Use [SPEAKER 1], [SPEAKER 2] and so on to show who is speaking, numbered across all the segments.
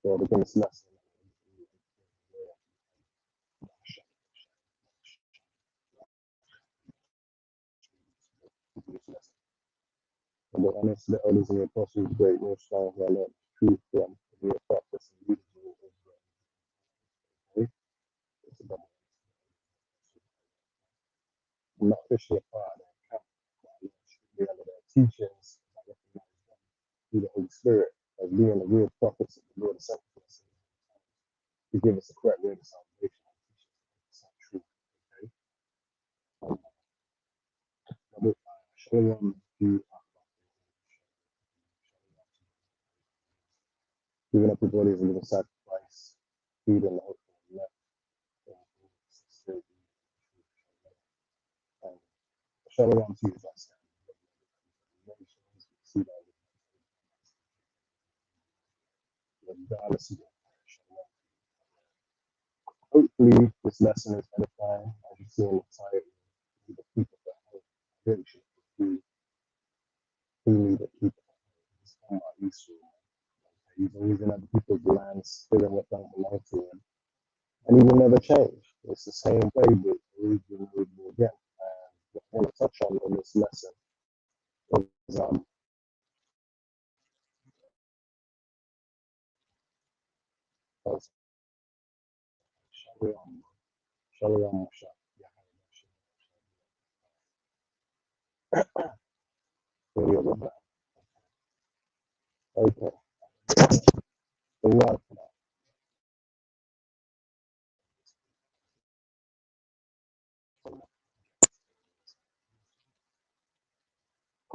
[SPEAKER 1] So within this lesson, and the honest, the elders and the apostles, great and strong, who I learned truth from, the real prophets and leaders of Israel. Okay? It's about I'm not officially a part of their camp, but I learned strictly under their teachings. I recognize them through the Holy Spirit as being the real prophets that the Lord has sent to us to give us the correct way to salvation and teach us the truth. Okay? Number five, Shalom to giving up your body as a living sacrifice, food and the hope for the left, and Shalom to you as I stand. See that regardless of your Shalom. Hopefully, this lesson is edifying. As you see in the title, the people that hope really should be truly the people. It's talking about Esau. He's always in other people's lands, stealing what don't belong to him. And he will never change. It's the same playbook, over again. And what I want to touch on in this lesson is Shalom. Shalom. Okay. So what?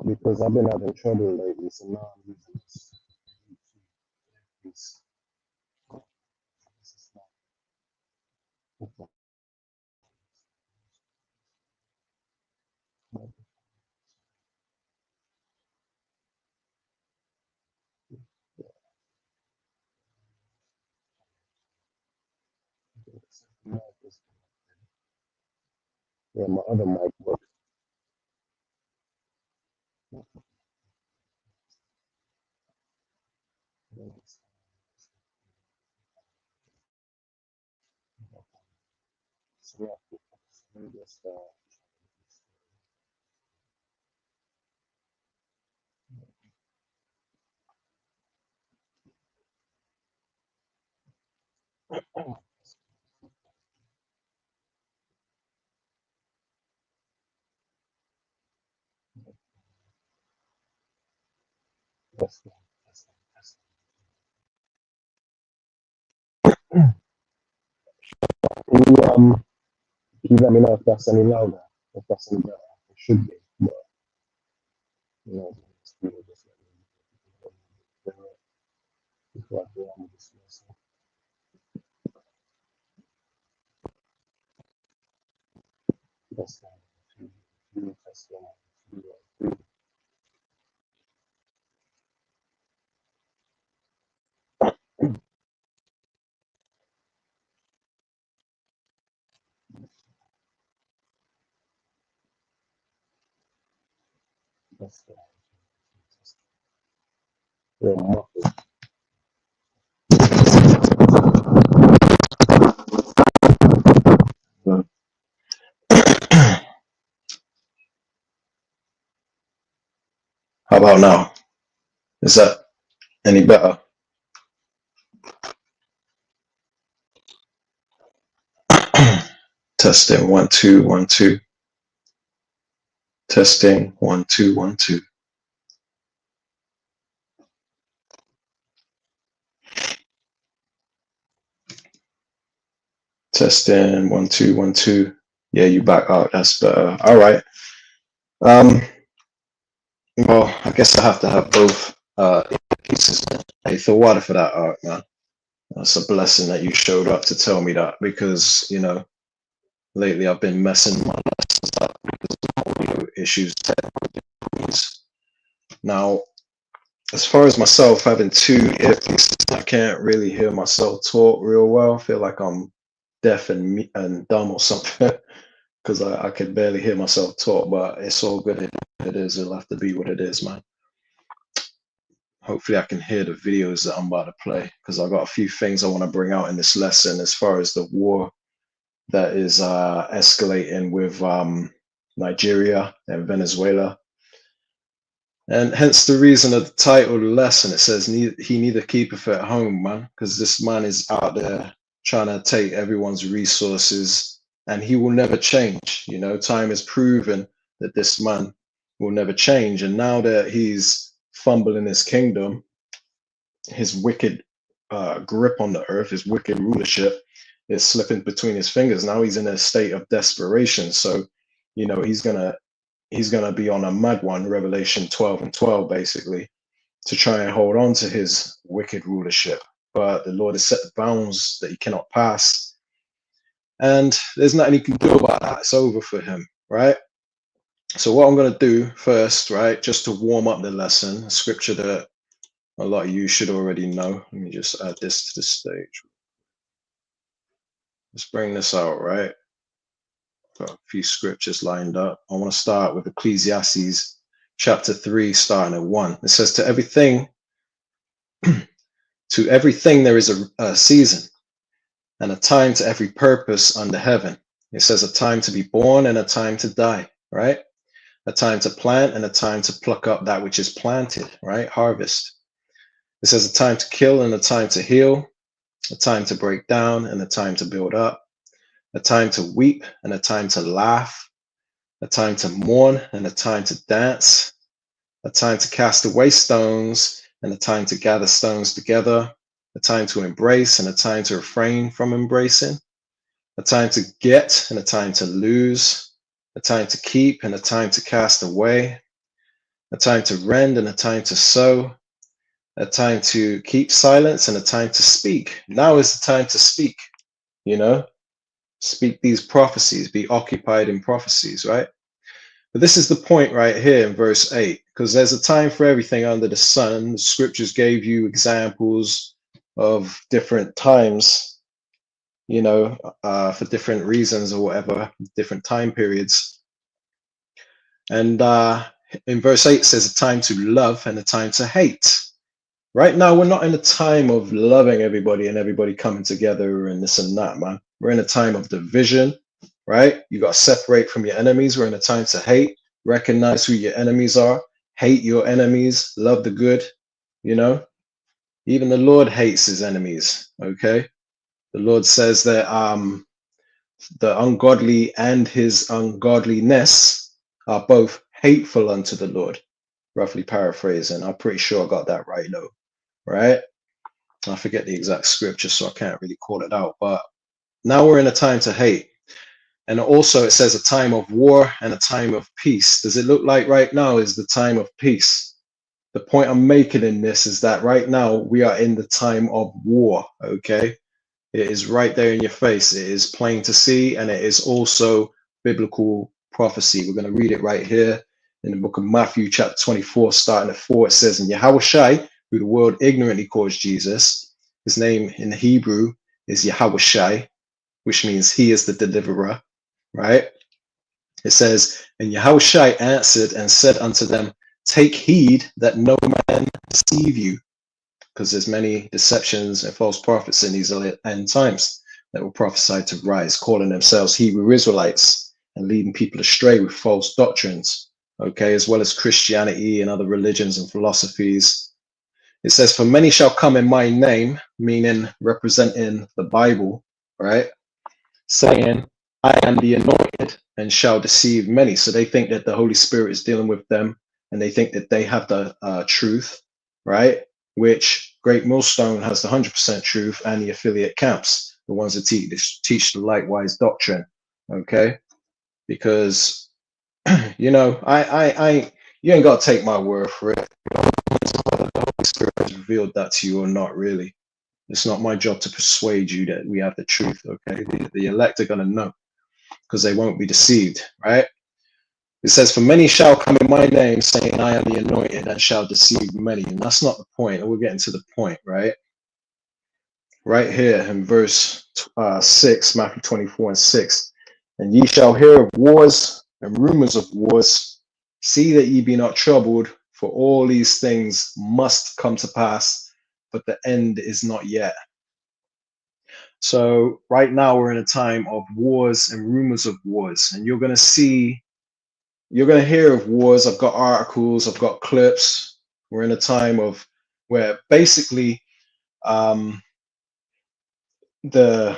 [SPEAKER 1] Because I've been having trouble lately, so now I'm using this. Yeah, my other mic works. So yeah, let me just let's go. Can you let me know if that's any louder, if that's any better? It should be, but you know, people just let me know before I go on with this lesson. Let's go. Let's go. Let's go. Real muffled. How about now? Is that any better? Testing 1 2 1 2. Testing 1 2 1 2. Testing 1 2 1 2. Yeah, you back out. That's better. All right. Well, I guess I have to have both pieces. Hey, Thor water for that art, man. That's a blessing that you showed up to tell me that, because you know lately I've been messing my lessons up because of audio issues. Now, as far as myself having two earpieces, I can't really hear myself talk real well. I feel like I'm deaf and dumb or something because I could barely hear myself talk. But it's all good. It is. It'll have to be what it is, man.
[SPEAKER 2] hopefully I can hear the videos that I'm about to play, because I've got a few things I want to bring out in this lesson as far as the war that is escalating with Nigeria and Venezuela. And hence the reason of the title of the lesson. It says, he neither keepeth at home, man, because this man is out there trying to take everyone's resources, and he will never change. You know, time has proven that this man will never change. And now that he's fumbling his kingdom, his wicked grip on the earth, his wicked rulership is slipping between his fingers. Now he's in a state of desperation. So, you know, he's gonna be on a mad one, Revelation 12 and 12, basically, to try and hold on to his wicked rulership. But the Lord has set the bounds that he cannot pass, and there's nothing he can do about that. It's over for him, right? So what I'm gonna do first, right, just to warm up the lesson, a scripture that a lot of you should already know. Let me just add this to the stage. Let's bring this out, right? Got a few scriptures lined up. I want to start with Ecclesiastes chapter 3, starting at 1. It says, to everything there is a season, and a time to every purpose under heaven. It says a time to be born and a time to die, right? A time to plant and a time to pluck up that which is planted, right? Harvest. It says a time to kill and a time to heal, a time to break down and a time to build up, a time to weep and a time to laugh, a time to mourn and a time to dance, a time to cast away stones and a time to gather stones together, a time to embrace and a time to refrain from embracing, a time to get and a time to lose, a time to keep and a time to cast away, a time to rend and a time to sow, a time to keep silence and a time to speak. Now is the time to speak, you know, speak these prophecies, be occupied in prophecies, right? But this is the point right here in verse 8, because there's a time for everything under the sun. The scriptures gave you examples of different times, you know, for different reasons or whatever, different time periods. And in verse 8 it says a time to love and a time to hate. Right now, we're not in a time of loving everybody and everybody coming together and this and that, man. We're in a time of division, right? You got to separate from your enemies. We're in a time to hate, recognize who your enemies are, hate your enemies, love the good, you know? Even the Lord hates his enemies, okay? The Lord says that the ungodly and his ungodliness are both hateful unto the Lord. Roughly paraphrasing. I'm pretty sure I got that right, though. Right? I forget the exact scripture, so I can't really call it out. But now we're in a time to hate. And also it says a time of war and a time of peace. Does it look like right now is the time of peace? The point I'm making in this is that right now we are in the time of war, okay? It is right there in your face. It is plain to see, and it is also biblical prophecy. We're going to read it right here in the book of Matthew, chapter 24, starting at 4. It says, and Yahushai, who the world ignorantly calls Jesus, his name in Hebrew is Yahushai, which means he is the deliverer, right? It says, and Yahushai answered and said unto them, take heed that no man deceive you, because there's many deceptions and false prophets in these end times that will prophesy to rise, calling themselves Hebrew Israelites and leading people astray with false doctrines, okay, as well as Christianity and other religions and philosophies. It says, for many shall come in my name, meaning representing the Bible, right? Saying, I am the anointed, and shall deceive many. So they think that the Holy Spirit is dealing with them, and they think that they have the truth, right? Which Great Millstone has the 100% truth, and the affiliate camps, the ones that teach the likewise doctrine, okay? Because, you know, you ain't got to take my word for it. The Holy Spirit has revealed that to you or not, really. It's not my job to persuade you that we have the truth, okay? The elect are going to know, because they won't be deceived, right? It says, for many shall come in my name, saying, I am the anointed, and shall deceive many. And that's not the point. We're getting to the point, right? Right here in verse 6, Matthew 24 and 6. And ye shall hear of wars and rumors of wars. See that ye be not troubled, For all these things must come to pass, but the end is not yet. So right now we're in a time of wars and rumors of wars, and you're going to hear of wars. I've got articles, I've got clips. We're in a time of where basically um, the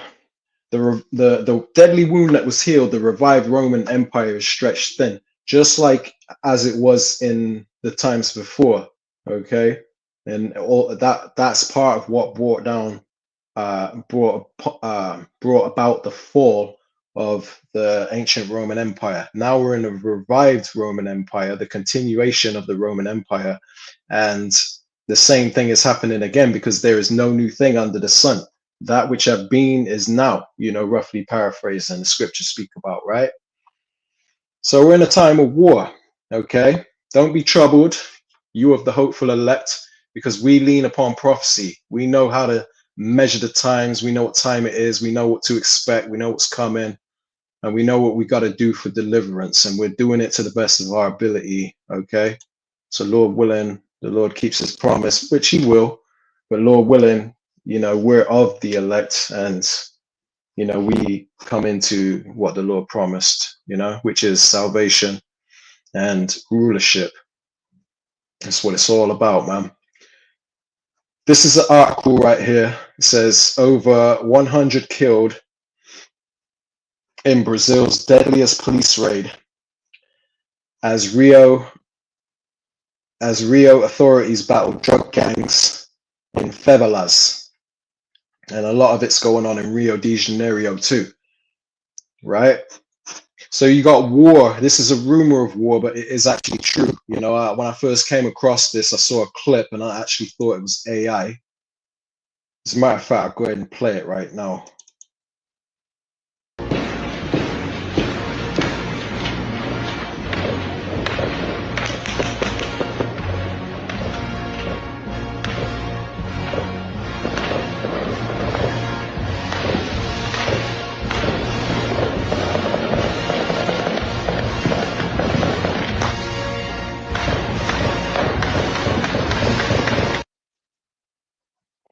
[SPEAKER 2] the deadly wound that was healed, the revived Roman Empire is stretched thin, just like as it was in the times before. Okay, and all that's part of what brought about the fall of the ancient Roman Empire. Now we're in a revived Roman Empire, the continuation of the Roman Empire, and the same thing is happening again because there is no new thing under the sun. That which have been is now, roughly paraphrasing the scriptures speak about, right? So we're in a time of war, okay? Don't be troubled, you of the hopeful elect, because we lean upon prophecy. We know how to measure the times. We know what time it is. We know what to expect. We know what's coming. And we know what we got to do for deliverance. And we're doing it to the best of our ability, okay? So Lord willing, the Lord keeps his promise, which he will. But Lord willing, we're of the elect, and we come into what the Lord promised, which is salvation and rulership. That's what it's all about, man. This is an article right here. It says over 100 killed in Brazil's deadliest police raid as Rio authorities battle drug gangs in favelas. And a lot of it's going on in Rio de Janeiro too, right? So you got war. This is a rumor of war, but it is actually true. When I first came across this, I saw a clip and I actually thought it was AI. As a matter of fact, I'll go ahead and play it right now.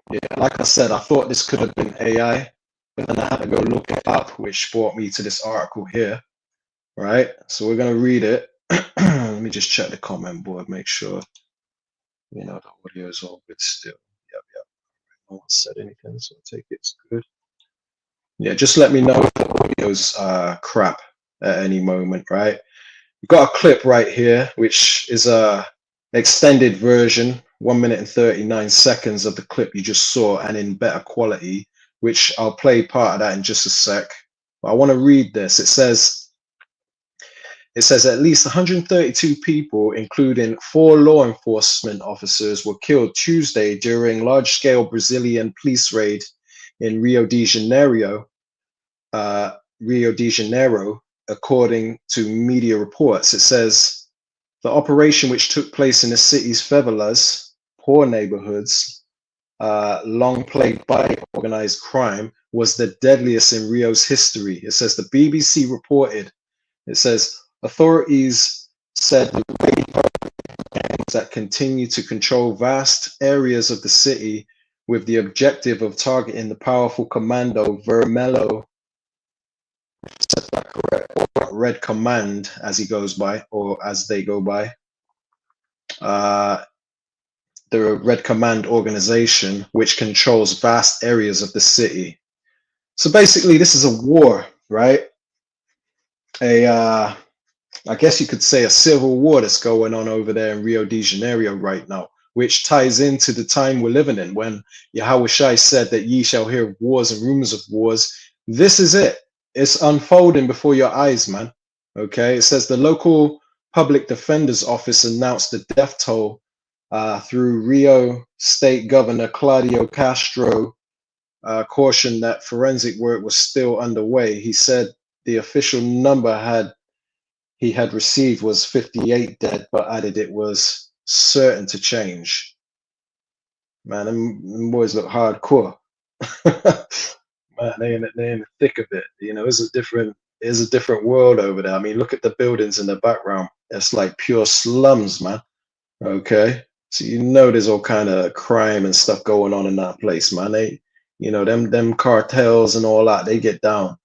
[SPEAKER 2] Yeah, like I said, I thought this could have been AI, but then I had to go look it up, which brought me to this article here, right? So we're going to read it. Let me just check the comment board, make sure, the audio is all good still. Yep. No one said anything, so I take it's good. Yeah, just let me know if the audio's crap at any moment, right? We've got a clip right here, which is a extended version, 1 minute and 39 seconds of the clip you just saw, and in better quality, which I'll play part of that in just a sec. But I want to read this. It says at least 132 people, including 4 law enforcement officers, were killed Tuesday during large-scale Brazilian police raid in Rio de Janeiro, according to media reports. It says the operation, which took place in the city's favelas, poor neighborhoods, long plagued by organized crime, was the deadliest in Rio's history. It says the BBC reported. It says authorities said the raid gangs that continue to control vast areas of the city with the objective of targeting the powerful Commando Vermelho, said that correct, or Red Command as he goes by, or as they go by, the Red Command organization, which controls vast areas of the city. So basically, this is a war, right? I guess you could say a civil war that's going on over there in Rio de Janeiro right now, which ties into the time we're living in when Yahweh Shai said that ye shall hear of wars and rumors of wars. This is it. It's unfolding before your eyes, man. Okay. It says the local public defender's office announced the death toll through Rio State Governor Claudio Castro cautioned that forensic work was still underway. He said the official number he had received was 58 dead, but added it was certain to change. Man, them boys look hardcore. Man, they in the thick of it. It's a different world over there. I mean, look at the buildings in the background. It's like pure slums, man. Okay, so you know there's all kind of crime and stuff going on in that place, man. They, them cartels and all that, they get down.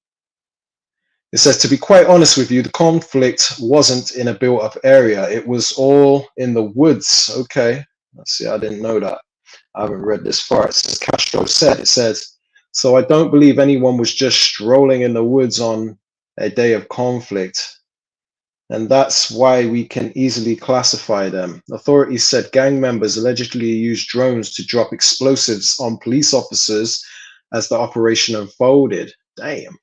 [SPEAKER 2] It says, to be quite honest with you, the conflict wasn't in a built-up area. It was all in the woods. Okay, let's see. I didn't know that. I haven't read this far. It says, Castro said, it says, so I don't believe anyone was just strolling in the woods on a day of conflict. And that's why we can easily classify them. Authorities said gang members allegedly used drones to drop explosives on police officers as the operation unfolded. Damn.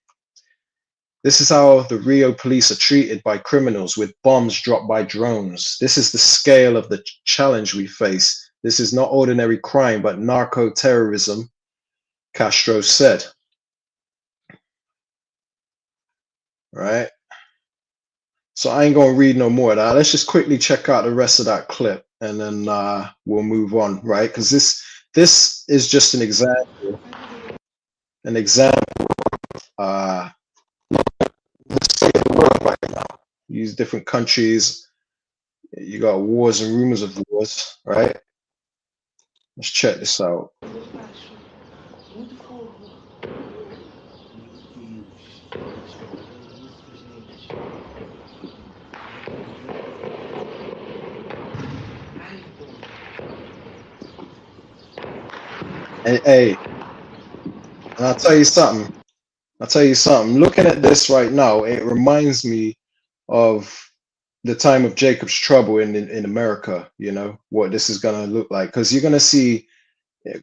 [SPEAKER 2] This is how the Rio police are treated by criminals, with bombs dropped by drones. This is the scale of the challenge we face. This is not ordinary crime, but narco-terrorism, Castro said. Right? So I ain't going to read no more of that. Let's just quickly check out the rest of that clip, and then we'll move on, right? Because this is just an example. An example. The state of the world right now. These different countries. You got wars and rumors of wars, right? Let's check this out. Hey, and I'll tell you something. Looking at this right now, it reminds me of the time of Jacob's trouble in America. You know what this is gonna look like, because you're gonna see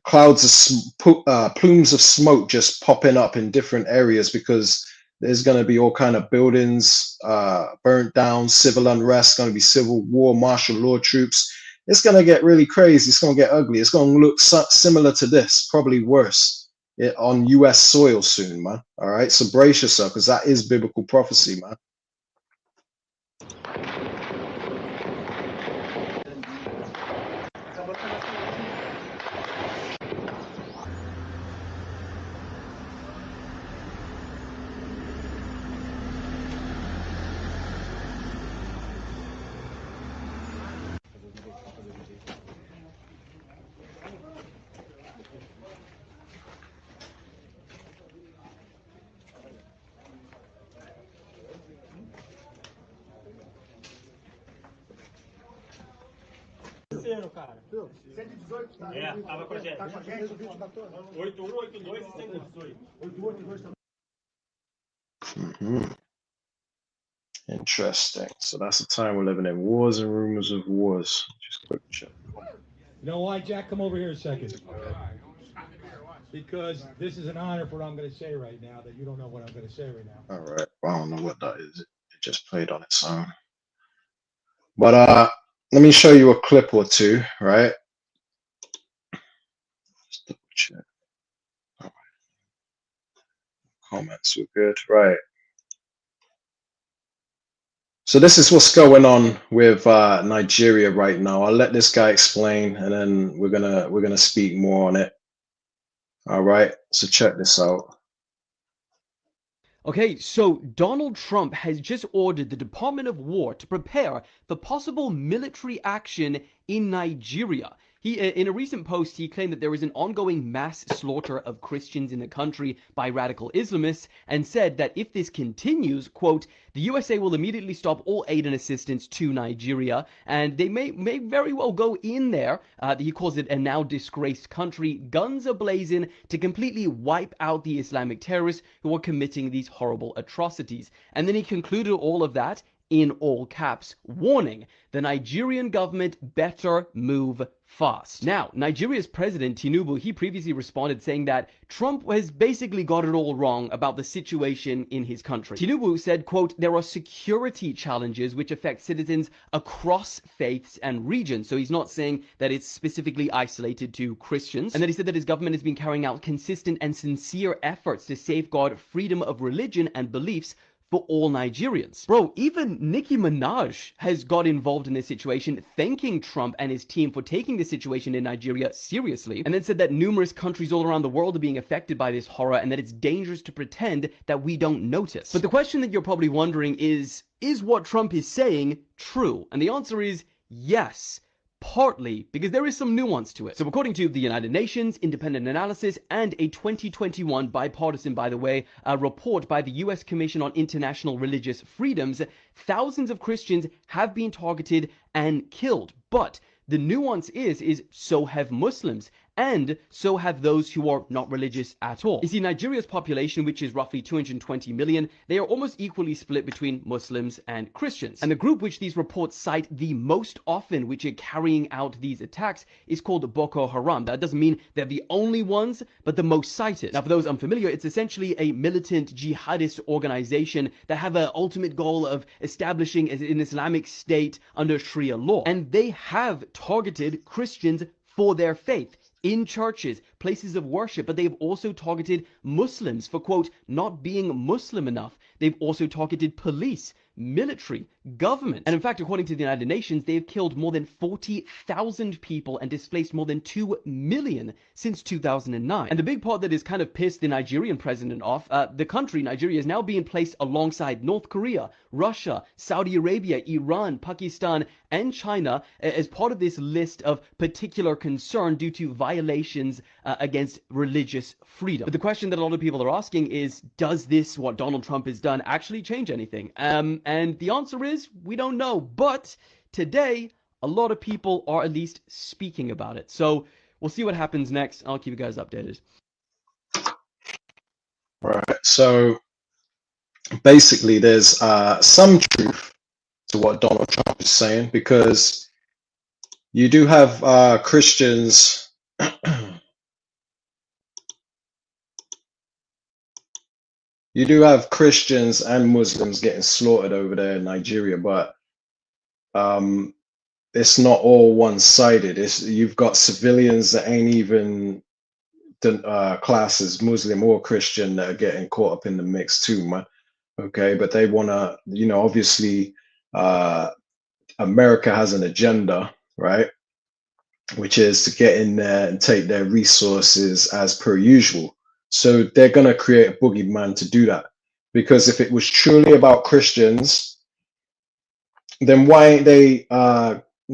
[SPEAKER 2] clouds of plumes of smoke just popping up in different areas, because there's going to be all kind of buildings burnt down, civil unrest, going to be civil war, martial law troops. It's going to get really crazy. It's going to get ugly. It's going to look similar to this, probably worse, on US soil soon, man. All right, so brace yourself, because that is biblical prophecy, man.
[SPEAKER 3] Cara. 118, tá? É, tava com a gente. Tá com a gente, o vídeo tá todo. 8182 e 118. 8182 também.
[SPEAKER 2] Interesting. So that's the time we're living in. Wars and rumors of wars. Just quick check.
[SPEAKER 4] You know why, Jack? Come over here a second. Because this is an honor for what I'm going to say right now, that you don't know what I'm going to say right now.
[SPEAKER 2] All right. Well, I don't know what that is. It just played on its own. But let me show you a clip or two, right? Just double check. All right. Comments were good, right? So this is what's going on with Nigeria right now. I'll let this guy explain, and then we're gonna speak more on it. All right. So check this out.
[SPEAKER 5] Okay, so Donald Trump has just ordered the Department of War to prepare for possible military action in Nigeria. In a recent post, he claimed that there is an ongoing mass slaughter of Christians in the country by radical Islamists, and said that if this continues, quote, the USA will immediately stop all aid and assistance to Nigeria, and they may very well go in there, he calls it a now disgraced country, guns a-blazing, to completely wipe out the Islamic terrorists who are committing these horrible atrocities. And then he concluded all of that in all caps, warning the Nigerian government better move fast. Now, Nigeria's president, Tinubu, he previously responded saying that Trump has basically got it all wrong about the situation in his country. Tinubu said, quote, there are security challenges which affect citizens across faiths and regions. So he's not saying that it's specifically isolated to Christians. And then he said that his government has been carrying out consistent and sincere efforts to safeguard freedom of religion and beliefs for all Nigerians. Bro, even Nicki Minaj has got involved in this situation, thanking Trump and his team for taking the situation in Nigeria seriously, and then said that numerous countries all around the world are being affected by this horror and that it's dangerous to pretend that we don't notice. But the question that you're probably wondering is what Trump is saying true? And the answer is yes. partly, because there is some nuance to it. So according to the United Nations, independent analysis, and a 2021 bipartisan, by the way, report by the US Commission on International Religious Freedoms, thousands of Christians have been targeted and killed. But the nuance is so have Muslims, and so have those who are not religious at all. You see, Nigeria's population, which is roughly 220 million, they are almost equally split between Muslims and Christians. And the group which these reports cite the most often, which are carrying out these attacks, is called Boko Haram. That doesn't mean they're the only ones, but the most cited. Now, for those unfamiliar, it's essentially a militant jihadist organization that have an ultimate goal of establishing an Islamic state under Sharia law. And they have targeted Christians for their faith in churches, places of worship, but they've also targeted Muslims for, quote, not being Muslim enough. They've also targeted police, military, government. And in fact, according to the United Nations, they have killed more than 40,000 people and displaced more than 2 million since 2009. And the big part that has kind of pissed the Nigerian president off, the country, Nigeria, is now being placed alongside North Korea, Russia, Saudi Arabia, Iran, Pakistan, and China as part of this list of particular concern due to violations against religious freedom. But the question that a lot of people are asking is, does this, what Donald Trump has done, actually change anything? And the answer is, we don't know. But today, a lot of people are at least speaking about it. So we'll see what happens next. I'll keep you guys updated.
[SPEAKER 2] Right. So basically, there's some truth to what Donald Trump is saying, because you do have Christians. You do have Christians and Muslims getting slaughtered over there in Nigeria, but it's not all one-sided. You've got civilians that ain't even classed as Muslim or Christian that are getting caught up in the mix too, man. Okay, but they want to, obviously, America has an agenda, right? Which is to get in there and take their resources as per usual. So they're going to create a boogeyman to do that. Because if it was truly about Christians, then why ain't they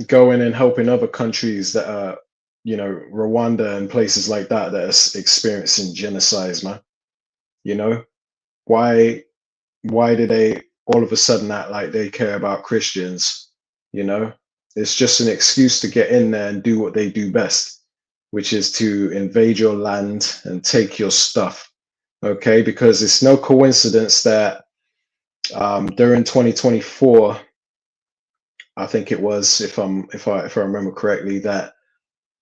[SPEAKER 2] going and helping other countries that are, Rwanda and places like that that are experiencing genocides, man? Why do they all of a sudden act like they care about Christians? It's just an excuse to get in there and do what they do best, which is to invade your land and take your stuff. Okay, because it's no coincidence that during 2024, I think it was, if I remember correctly, that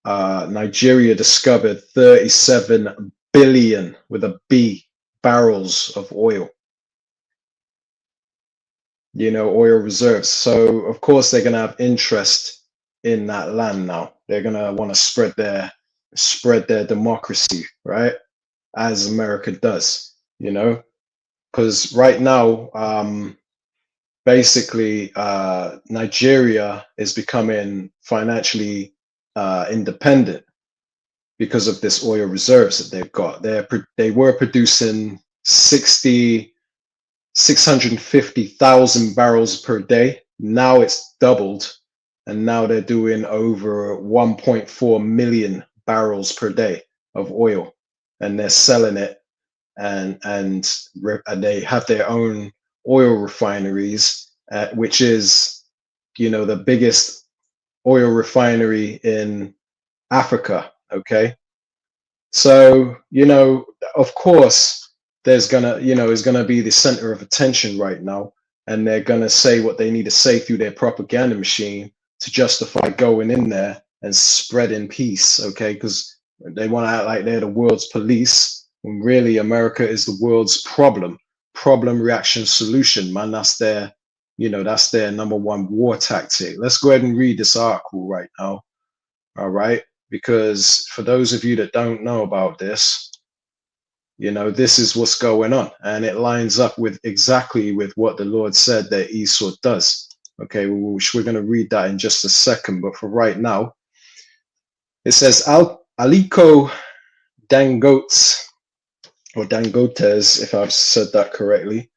[SPEAKER 2] Nigeria discovered 37 billion with a B barrels of oil. Oil reserves. So of course they're going to have interest in that land now. They're going to want to spread their democracy, right? As America does, because right now, basically, Nigeria is becoming financially independent because of this oil reserves that they've got. They were producing 650,000 barrels per day. Now it's doubled, and now they're doing over 1.4 million barrels per day of oil, and they're selling it, and they have their own oil refineries, which is, the biggest oil refinery in Africa. Okay, so of course, there's is gonna be the center of attention right now, and they're gonna say what they need to say through their propaganda machine to justify going in there and spreading peace. Okay, because they want to act like they're the world's police, when really America is the world's problem reaction solution, man. That's their number one war tactic. Let's go ahead and read this article right now. All right, because for those of you that don't know about this, this is what's going on, and it lines up with exactly with what the Lord said that Esau does. Okay, we're going to read that in just a second, but for right now, it says Aliko Dangotes, or Dangotes, if I've said that correctly.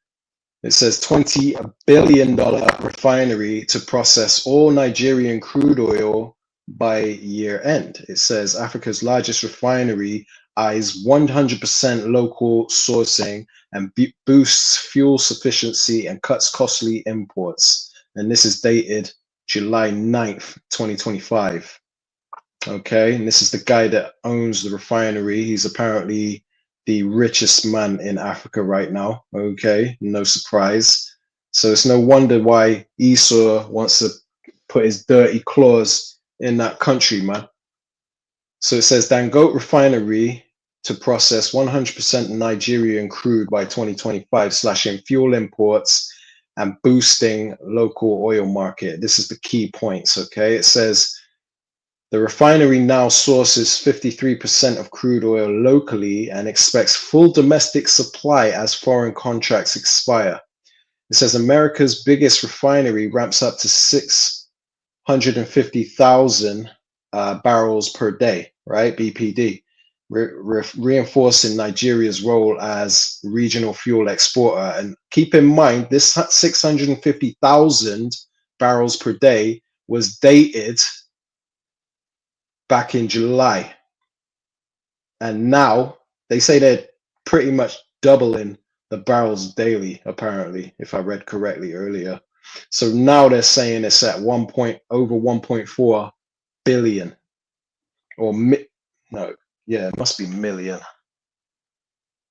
[SPEAKER 2] It says $20 billion refinery to process all Nigerian crude oil by year end. It says Africa's largest refinery eyes 100% local sourcing and boosts fuel sufficiency and cuts costly imports. And this is dated July 9th, 2025. Okay, and this is the guy that owns the refinery. He's apparently the richest man in Africa right now. Okay, no surprise. So it's no wonder why Esau wants to put his dirty claws in that country, man. So it says Dangote refinery to process 100% Nigerian crude by 2025, slashing fuel imports and boosting local oil market. This is the key points, okay? It says the refinery now sources 53% of crude oil locally and expects full domestic supply as foreign contracts expire. It says America's biggest refinery ramps up to 650,000 barrels per day, right? BPD, reinforcing Nigeria's role as regional fuel exporter. And keep in mind, this 650,000 barrels per day was dated back in July. And now they say they're pretty much doubling the barrels daily, apparently, if I read correctly earlier. So now they're saying it's at over 1.4 billion or no, yeah, it must be million.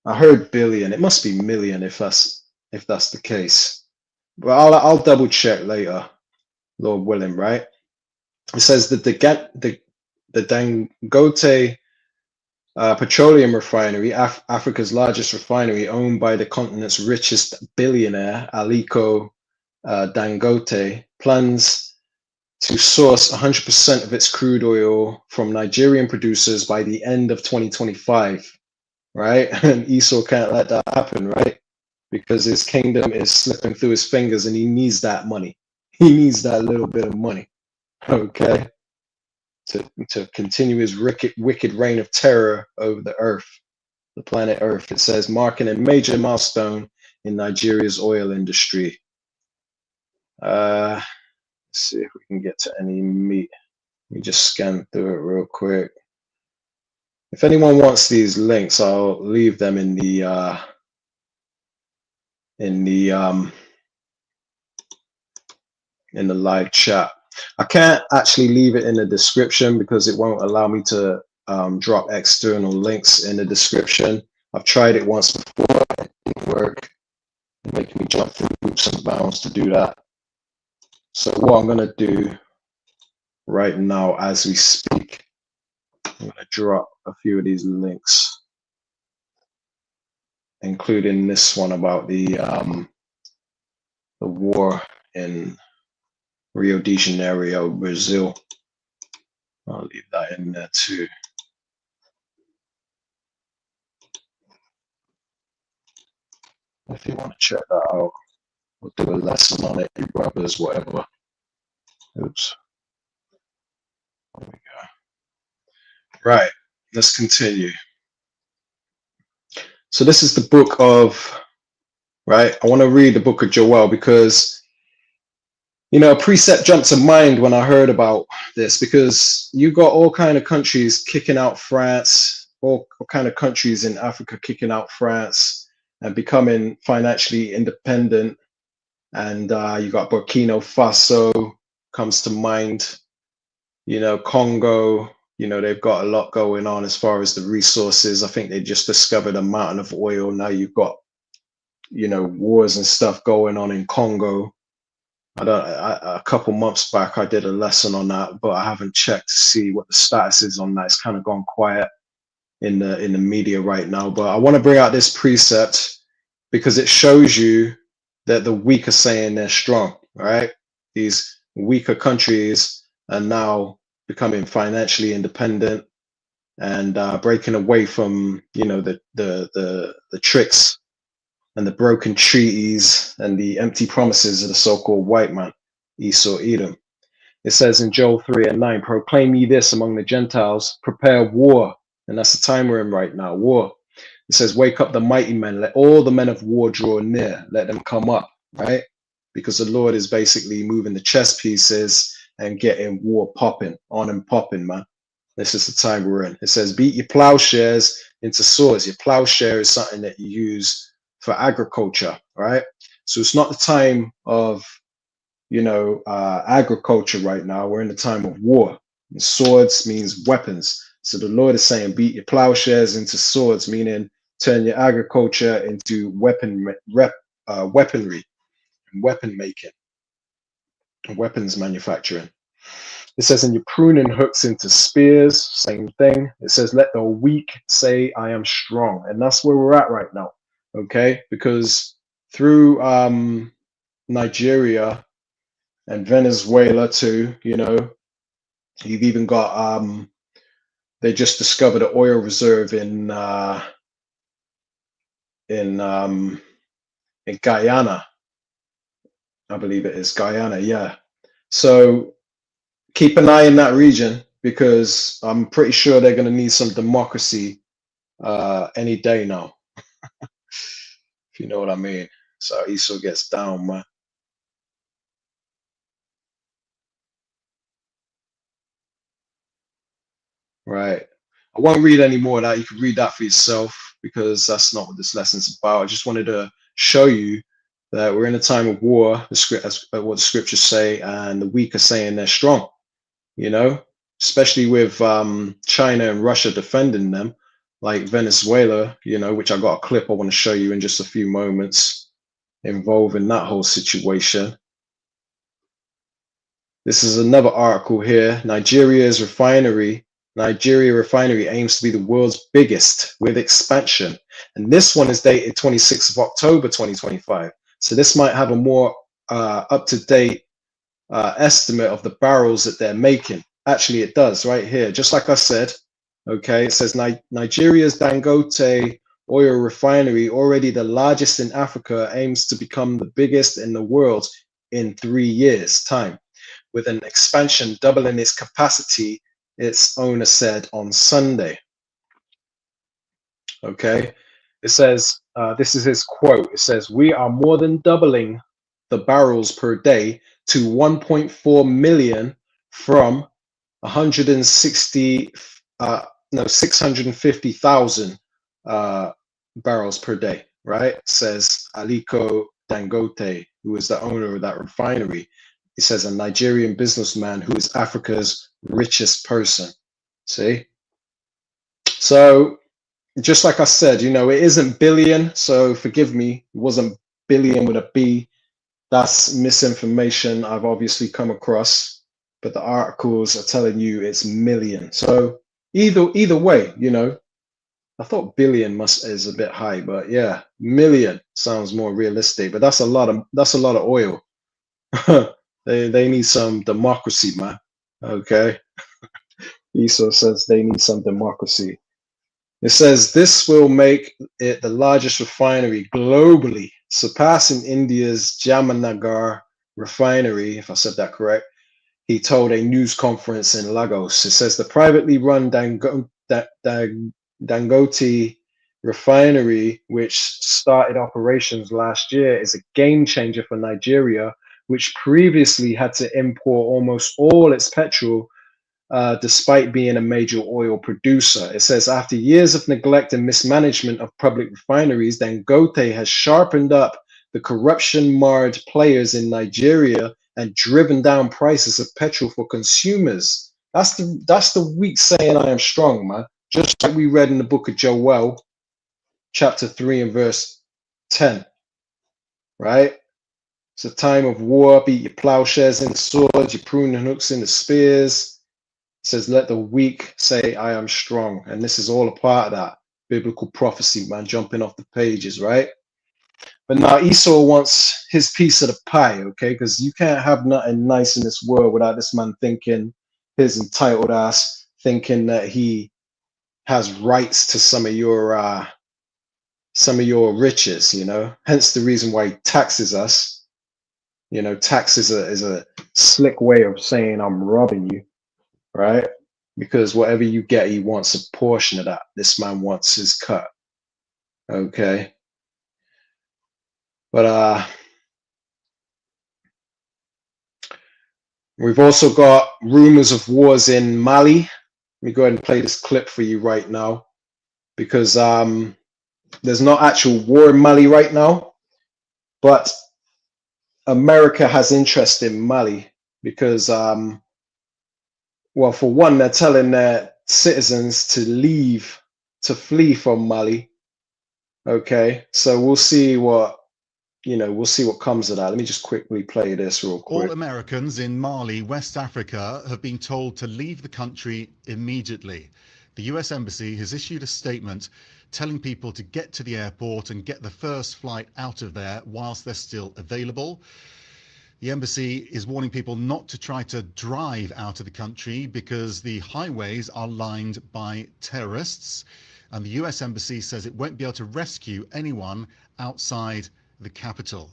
[SPEAKER 2] I heard billion. It must be million if that's the case. But I'll double check later, Lord willing, right? It says that the Dangote petroleum refinery, Africa's largest refinery, owned by the continent's richest billionaire, Aliko Dangote, plans to source 100% of its crude oil from Nigerian producers by the end of 2025, right? And Esau can't let that happen, right? Because his kingdom is slipping through his fingers and he needs that money. He needs that little bit of money, okay? To continue his wicked reign of terror over the earth, the planet Earth. It says, marking a major milestone in Nigeria's oil industry. Let's see if we can get to any meat. Let me just scan through it real quick. If anyone wants these links, I'll leave them in the live chat. I can't actually leave it in the description because it won't allow me to drop external links in the description. I've tried it once before, it didn't work. It makes me jump through hoops and bounds to do that. So what I'm gonna do right now as we speak, I'm gonna drop a few of these links, including this one about the war in Rio de Janeiro, Brazil. I'll leave that in there too. If you want to check that out, we'll do a lesson on it, you brothers, whatever. Oops. There we go. Right, let's continue. So this is the book of, right? I want to read the book of Joel because, you know, a precept jumped to mind when I heard about this, because you got all kind of countries kicking out France, all kind of countries in Africa kicking out France and becoming financially independent. And you got Burkina Faso comes to mind, you know, Congo, you know, they've got a lot going on as far as the resources. I think they just discovered a mountain of oil. Now you've got, you know, wars and stuff going on in Congo. A couple months back, I did a lesson on that, but I haven't checked to see what the status is on that. It's kind of gone quiet in the media right now. But I want to bring out this precept because it shows you that the weak are saying they're strong, right? These weaker countries are now becoming financially independent and breaking away from, you know, the tricks and the broken treaties and the empty promises of the so-called white man, Esau, Edom. It says in Joel 3:9, proclaim ye this among the Gentiles, prepare war. And that's the time we're in right now, war. It says, wake up the mighty men, let all the men of war draw near, let them come up, right? Because the Lord is basically moving the chess pieces and getting war popping, on and popping, man. This is the time we're in. It says, beat your plowshares into swords. Your plowshare is something that you use for agriculture, right? So it's not the time of, agriculture right now. We're in the time of war. And swords means weapons. So the Lord is saying, beat your plowshares into swords, meaning turn your agriculture into weaponry and weapon making and weapons manufacturing. It says, and you're pruning hooks into spears, same thing. It says, let the weak say, I am strong. And that's where we're at right now, okay? Because through Nigeria and Venezuela too, you've even got, they just discovered an oil reserve in Guyana. I believe it is Guyana, yeah. So keep an eye in that region because I'm pretty sure they're going to need some democracy any day now, if you know what I mean. So Esau gets down, man. Right. I won't read any more of that. You can read that for yourself because that's not what this lesson's about. I just wanted to show you that we're in a time of war, that's what the scriptures say, and the weak are saying they're strong, especially with China and Russia defending them, like Venezuela, which I got a clip I want to show you in just a few moments involving that whole situation. This is another article here. Nigeria refinery aims to be the world's biggest with expansion. And this one is dated 26th of October 2025. So this might have a more up-to-date estimate of the barrels that they're making. Actually, it does right here. Just like I said, okay, it says Nigeria's Dangote oil refinery, already the largest in Africa, aims to become the biggest in the world in 3 years' time, with an expansion doubling its capacity, its owner said on Sunday. Okay, it says, this is his quote. It says, we are more than doubling the barrels per day to 1.4 million from 650,000 barrels per day, right? Says Aliko Dangote, who is the owner of that refinery. He says a Nigerian businessman who is Africa's richest person. See? So just like I said, it isn't billion. So forgive me, it wasn't billion with a B. That's misinformation I've obviously come across, but the articles are telling you it's million. So either way, I thought billion is a bit high, but yeah, million sounds more realistic. But that's a lot of oil. They need some democracy, man. Okay. Esau says they need some democracy. It says this will make it the largest refinery globally, surpassing India's Jamnagar refinery, if I said that correct. He told a news conference in Lagos. It says the privately run Dangote refinery, which started operations last year, is a game changer for Nigeria, which previously had to import almost all its petrol despite being a major oil producer. It says after years of neglect and mismanagement of public refineries, Dangote has sharpened up the corruption-marred players in Nigeria and driven down prices of petrol for consumers. That's the weak saying I am strong, man. Just like we read in the book of Joel, chapter 3 and verse 10, right? It's a time of war. Beat your plowshares into swords, your pruning hooks into spears. It says, let the weak say, I am strong. And this is all a part of that biblical prophecy, man, jumping off the pages, right? But now Esau wants his piece of the pie, okay? Because you can't have nothing nice in this world without this man thinking, his entitled ass, thinking that he has rights to some of your riches, Hence the reason why he taxes us. Tax is a slick way of saying I'm robbing you, right? Because whatever you get, he wants a portion of that. This man wants his cut. Okay. But We've also got rumors of wars in Mali. Let me go ahead and play this clip for you right now, because there's not actual war in Mali right now, but America has interest in Mali because, well, for one, they're telling their citizens to leave, to flee from Mali. Okay, so we'll see what, we'll see what comes of that. Let me just quickly play this real quick.
[SPEAKER 6] All Americans in Mali, West Africa, have been told to leave the country immediately. The US Embassy has issued a statement telling people to get to the airport and get the first flight out of there whilst they're still available. The embassy is warning people not to try to drive out of the country because the highways are lined by terrorists. And the US Embassy says it won't be able to rescue anyone outside the capital.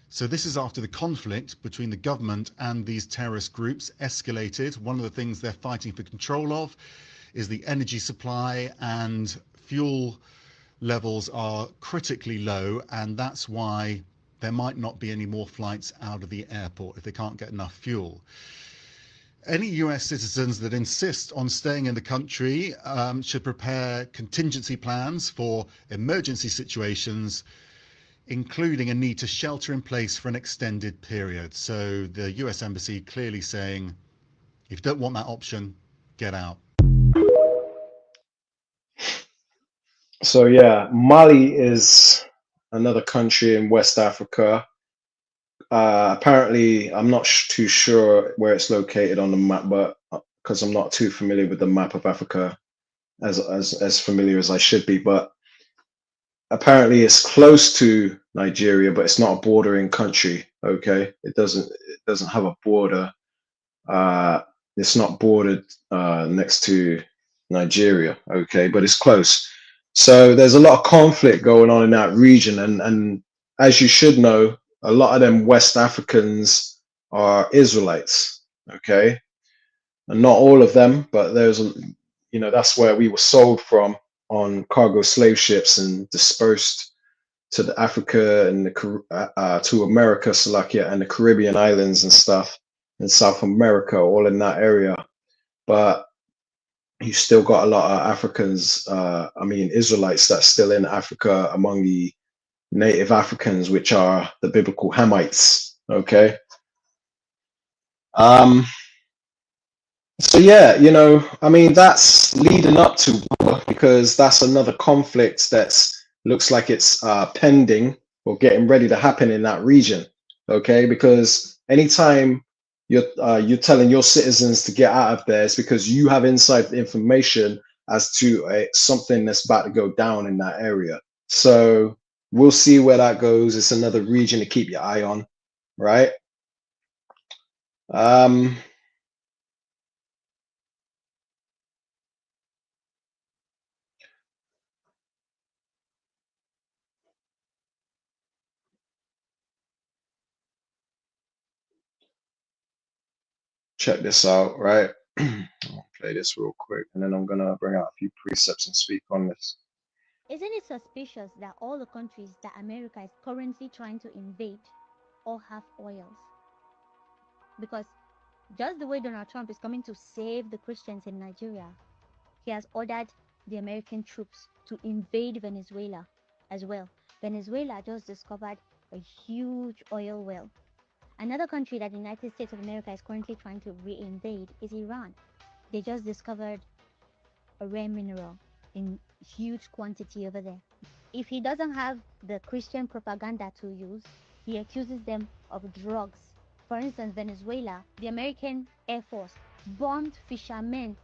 [SPEAKER 6] So this is after the conflict between the government and these terrorist groups escalated. One of the things they're fighting for control of is the energy supply, and fuel levels are critically low, and that's why there might not be any more flights out of the airport if they can't get enough fuel. Any US citizens that insist on staying in the country should prepare contingency plans for emergency situations, including a need to shelter in place for an extended period. So the US Embassy clearly saying, if you don't want that option, get out.
[SPEAKER 2] So yeah, Mali is another country in West Africa. Apparently, I'm not too sure where it's located on the map, but because I'm not too familiar with the map of Africa as familiar as I should be, but apparently it's close to Nigeria, but it's not a bordering country. Okay, it doesn't have a border. It's not bordered next to Nigeria. Okay, but it's close. So there's a lot of conflict going on in that region, and as you should know, a lot of them West Africans are Israelites. Okay, and not all of them, but that's where we were sold from on cargo slave ships and dispersed to the Africa and to America, Slovakia, and the Caribbean islands and stuff in South America, all in that area. But you still got a lot of Africans, Israelites that's still in Africa among the native Africans, which are the biblical Hamites. Okay. So yeah, that's leading up to war, because that's another conflict that's looks like it's pending or getting ready to happen in that region. Okay, because anytime you're telling your citizens to get out of there, it's because you have inside information as to something that's about to go down in that area. So we'll see where that goes. It's another region to keep your eye on, right? Check this out, right? I'll play this real quick, and then I'm gonna bring out a few precepts and speak on this.
[SPEAKER 7] Isn't it suspicious that all the countries that America is currently trying to invade all have oils? Because just the way Donald Trump is coming to save the Christians in Nigeria, he has ordered the American troops to invade Venezuela as well. Venezuela just discovered a huge oil well. Another country that the United States of America is currently trying to re-invade is Iran. They just discovered a rare mineral in huge quantity over there. If he doesn't have the Christian propaganda to use, he accuses them of drugs. For instance, Venezuela, the American Air Force bombed fishermen.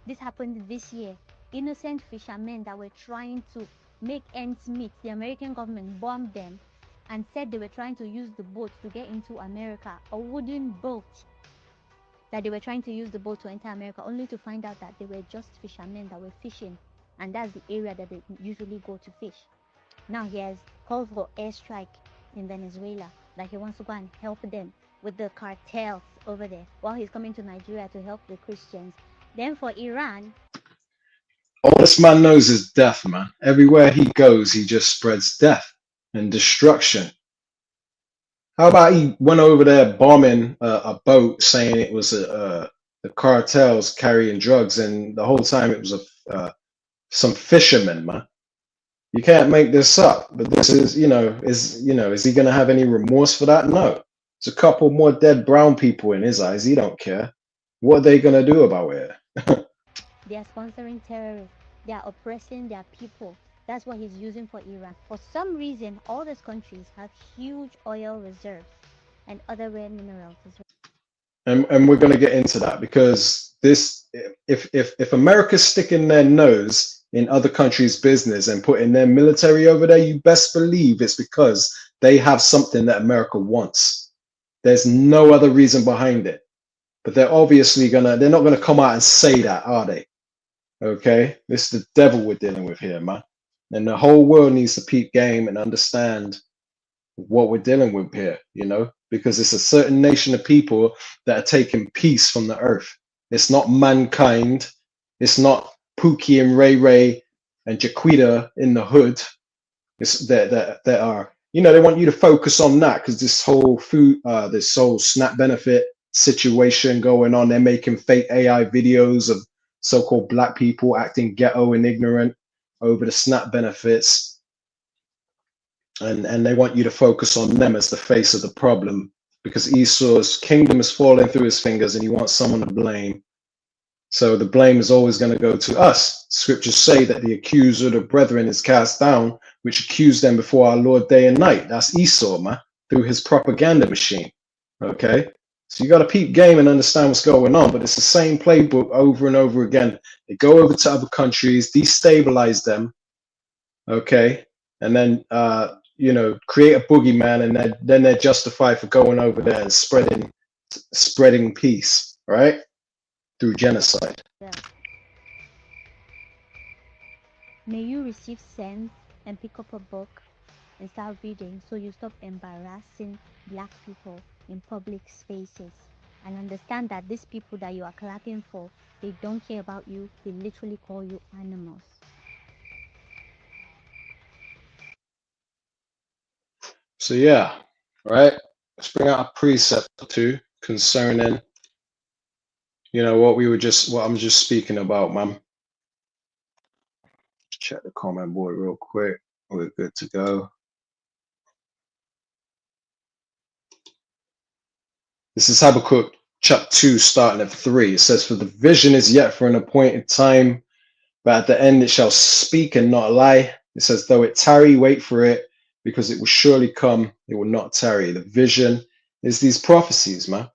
[SPEAKER 7] This happened this year. Innocent fishermen that were trying to make ends meet. The American government bombed them and said they were trying to use the boat to get into America, a wooden boat, that they were trying to use the boat to enter America, only to find out that they were just fishermen that were fishing, and that's the area that they usually go to fish. Now he has called for airstrike in Venezuela, that he wants to go and help them with the cartels over there, while he's coming to Nigeria to help the Christians. Then for Iran,
[SPEAKER 2] all this man knows is death, man. Everywhere he goes, he just spreads death and destruction. How about he went over there bombing a boat, saying it was the cartels carrying drugs, and the whole time it was some fishermen, man. You can't make this up. But this is, is he going to have any remorse for that? No. There's a couple more dead brown people in his eyes. He don't care. What are they going to do about it?
[SPEAKER 7] They are sponsoring terrorists. They are oppressing their people. That's what he's using for Iran. For some reason, all these countries have huge oil reserves and other rare minerals as well.
[SPEAKER 2] And we're going to get into that, because this, if America's sticking their nose in other countries' business and putting their military over there, you best believe it's because they have something that America wants. There's no other reason behind it. But they're not gonna come out and say that, are they? Okay, this is the devil we're dealing with here, man. And the whole world needs to peep game and understand what we're dealing with here, because it's a certain nation of people that are taking peace from the earth. It's not mankind. It's not Pookie and Ray Ray and Jaquita in the hood. It's that are, they want you to focus on that, because this whole this whole SNAP benefit situation going on. They're making fake AI videos of so-called black people acting ghetto and ignorant over the SNAP benefits. And they want you to focus on them as the face of the problem, because Esau's kingdom is falling through his fingers and he wants someone to blame. So the blame is always going to go to us. Scriptures say that the accuser of the brethren is cast down, which accused them before our Lord day and night. That's Esau, man, through his propaganda machine. Okay? So you got to peep game and understand what's going on, but it's the same playbook over and over again. They go over to other countries, destabilize them, okay, and then create a boogeyman, and then they're justified for going over there and spreading peace, right, through genocide.
[SPEAKER 7] Yeah. May you receive sense and pick up a book and start reading, so you stop embarrassing black people in public spaces, and understand that these people that you are clapping for, they don't care about you. They literally call you animals.
[SPEAKER 2] So yeah, right, let's bring out a precept or two concerning what I'm just speaking about, man. Check the comment board real quick. We're good to go. This is Habakkuk chapter 2, starting at 3. It says, "For the vision is yet for an appointed time, but at the end it shall speak and not lie. It says, though it tarry, wait for it, because it will surely come, it will not tarry." The vision is these prophecies, man.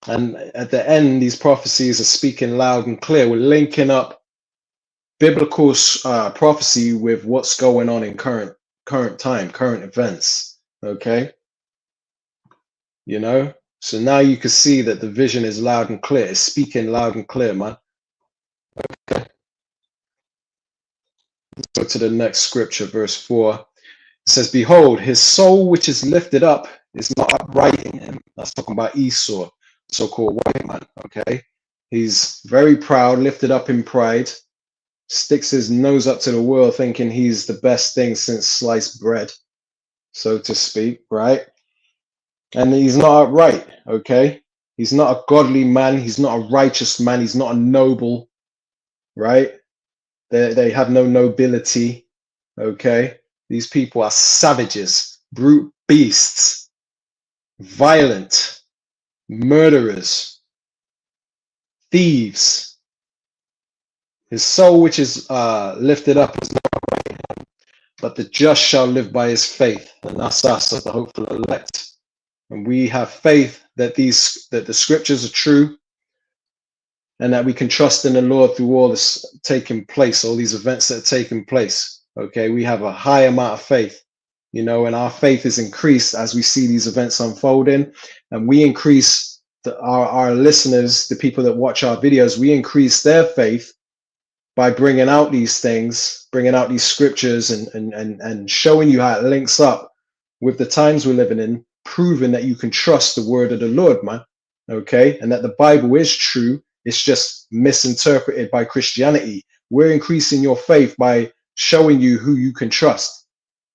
[SPEAKER 2] And at the end, these prophecies are speaking loud and clear. We're linking up biblical prophecy with what's going on in current time, current events. Okay? So now you can see that the vision is loud and clear. It's speaking loud and clear, man. Okay. Let's go to the next scripture, verse 4. It says, "Behold, his soul which is lifted up is not upright in him." That's talking about Esau, so-called white man. Okay. He's very proud, lifted up in pride, sticks his nose up to the world, thinking he's the best thing since sliced bread, so to speak, right? And he's not upright, okay? He's not a godly man. He's not a righteous man. He's not a noble, right? They have no nobility, okay? These people are savages, brute beasts, violent, murderers, thieves. His soul which is lifted up is not upright, but the just shall live by his faith. And that's us, as the hopeful elect. And we have faith that the scriptures are true, and that we can trust in the Lord through all this taking place, all these events that are taking place. Okay, we have a high amount of faith, and our faith is increased as we see these events unfolding, and we increase our listeners, the people that watch our videos, we increase their faith by bringing out these things, bringing out these scriptures, and showing you how it links up with the times we're living in, proving that you can trust the word of the Lord, man. Okay, and that the Bible is true. It's just misinterpreted by Christianity. We're increasing your faith by showing you who you can trust,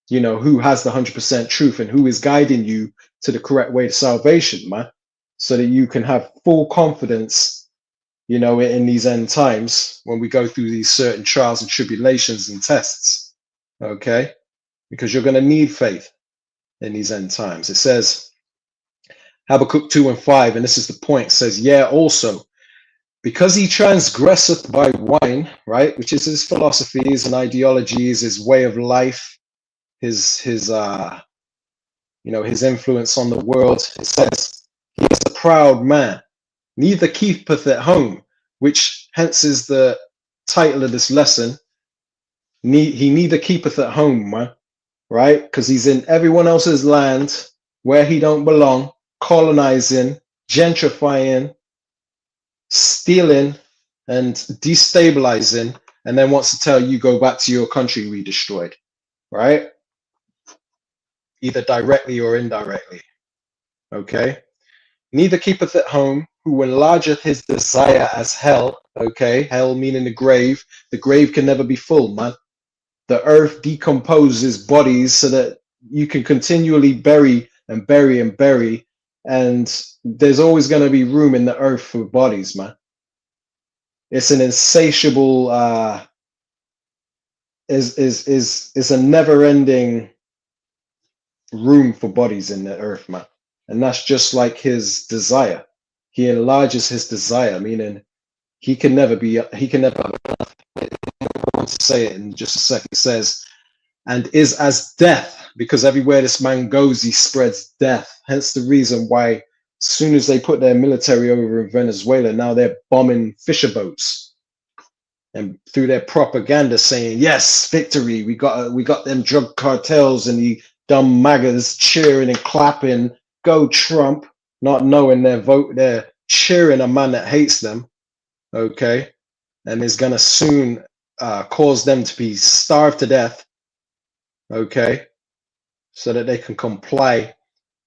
[SPEAKER 2] who has the 100% truth and who is guiding you to the correct way to salvation, man, so that you can have full confidence, you know, in these end times when we go through these certain trials and tribulations and tests, okay? Because you're going to need faith in these end times. It says, Habakkuk 2 and 5, and this is the point, says, yeah, also, because he transgresseth by wine, right, which is his philosophies and ideologies, his way of life, his you know, his influence on the world. It says, he is a proud man, neither keepeth at home, which hence is the title of this lesson. He neither keepeth at home, man, right? Because he's in everyone else's land where he don't belong, colonizing, gentrifying, stealing, and destabilizing, and then wants to tell you go back to your country we destroyed, right? Either directly or indirectly, okay? Neither keepeth at home, who enlargeth his desire as hell, okay? Hell meaning the grave. The grave can never be full, man. The earth decomposes bodies so that you can continually bury and bury and bury, and there's always going to be room in the earth for bodies, man. It's an insatiable, is a never-ending room for bodies in the earth, man. And that's just like his desire. He enlarges his desire, meaning he can never have enough. I want to say it in just a second. It says, and is as death, because everywhere this man goes, he spreads death. Hence the reason why, as soon as they put their military over in Venezuela, now they're bombing fisher boats, and through their propaganda saying, yes, victory, we got them drug cartels and the dumb MAGAs cheering and clapping, go Trump, not knowing they're cheering a man that hates them, okay, and is gonna soon cause them to be starved to death, okay, so that they can comply,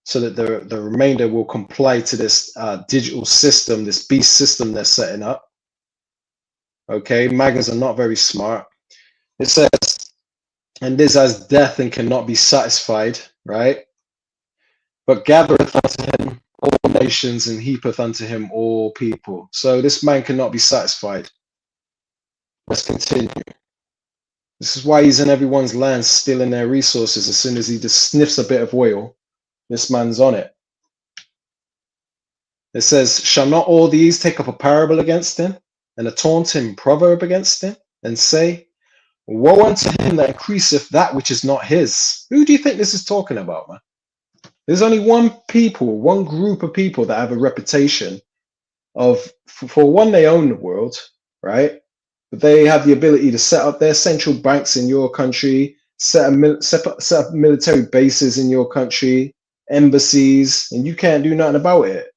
[SPEAKER 2] so that the remainder will comply to this digital system, this beast system they're setting up. Okay, MAGAs are not very smart. It says, and is as death and cannot be satisfied, right? But gathereth unto him all nations and heapeth unto him all people. So this man cannot be satisfied. Let's continue. This is why he's in everyone's land stealing their resources. As soon as he just sniffs a bit of oil, this man's on it. It says, shall not all these take up a parable against him, and a taunting proverb against him, and say, woe unto him that increaseth that which is not his. Who do you think this is talking about, man? There's only one group of people that have a reputation of, for one, they own the world, right? But they have the ability to set up their central banks in your country, set up military bases in your country, embassies, and you can't do nothing about it.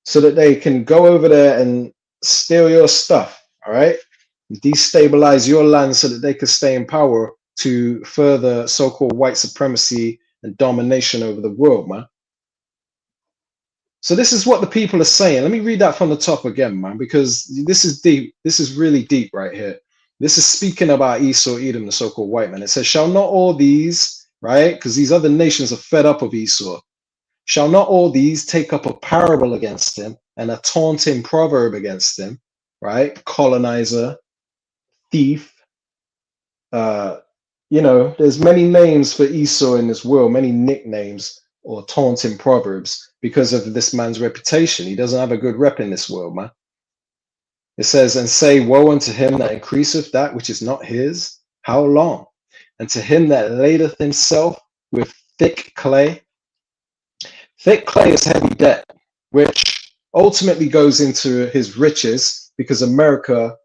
[SPEAKER 2] So that they can go over there and steal your stuff, all right? Destabilize your land so that they can stay in power to further so-called white supremacy and domination over the world, man. So this is what the people are saying. Let me read that from the top again, man, because this is deep. This is really deep right here. This is speaking about Esau, Edom, the so-called white man. It says, shall not all these, right? Because these other nations are fed up of Esau. Shall not all these take up a parable against him and a taunting proverb against him, right? Colonizer, thief. You know, there's many names for Esau in this world, many nicknames or taunting proverbs because of this man's reputation. He doesn't have a good rep in this world, man. It says, and say, woe unto him that increaseth that which is not his. How long? And to him that ladeth himself with thick clay. Thick clay is heavy debt, which ultimately goes into his riches, because America,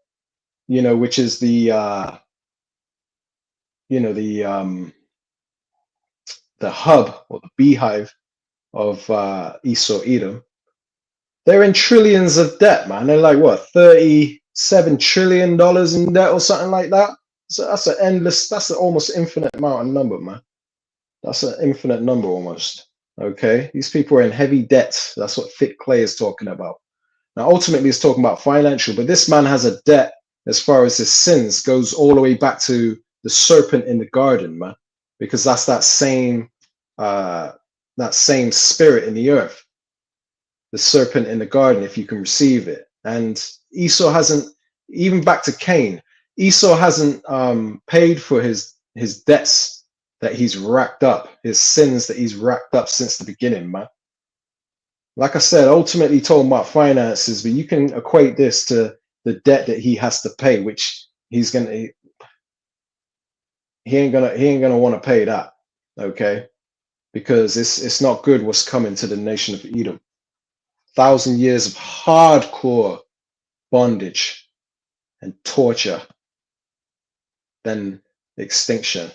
[SPEAKER 2] you know, which is the hub or the beehive of Esau, Edom, they're in trillions of debt, man. They're like, what, $37 trillion in debt or something like that? So that's that's an almost infinite amount of number, man. That's an infinite number almost. Okay, these people are in heavy debt. That's what thick clay is talking about. Now, ultimately, it's talking about financial, but this man has a debt as far as his sins goes all the way back to the serpent in the garden, man, because that's that same that same spirit in the earth, the serpent in the garden, if you can receive it. And Esau hasn't, even back to Cain, Esau hasn't paid for his debts that he's racked up, his sins that he's racked up since the beginning, man. Like I said, ultimately talking about finances, but you can equate this to the debt that he has to pay, which he ain't gonna want to pay that, okay? Because it's not good what's coming to the nation of Edom. 1,000 years of hardcore bondage and torture, then extinction.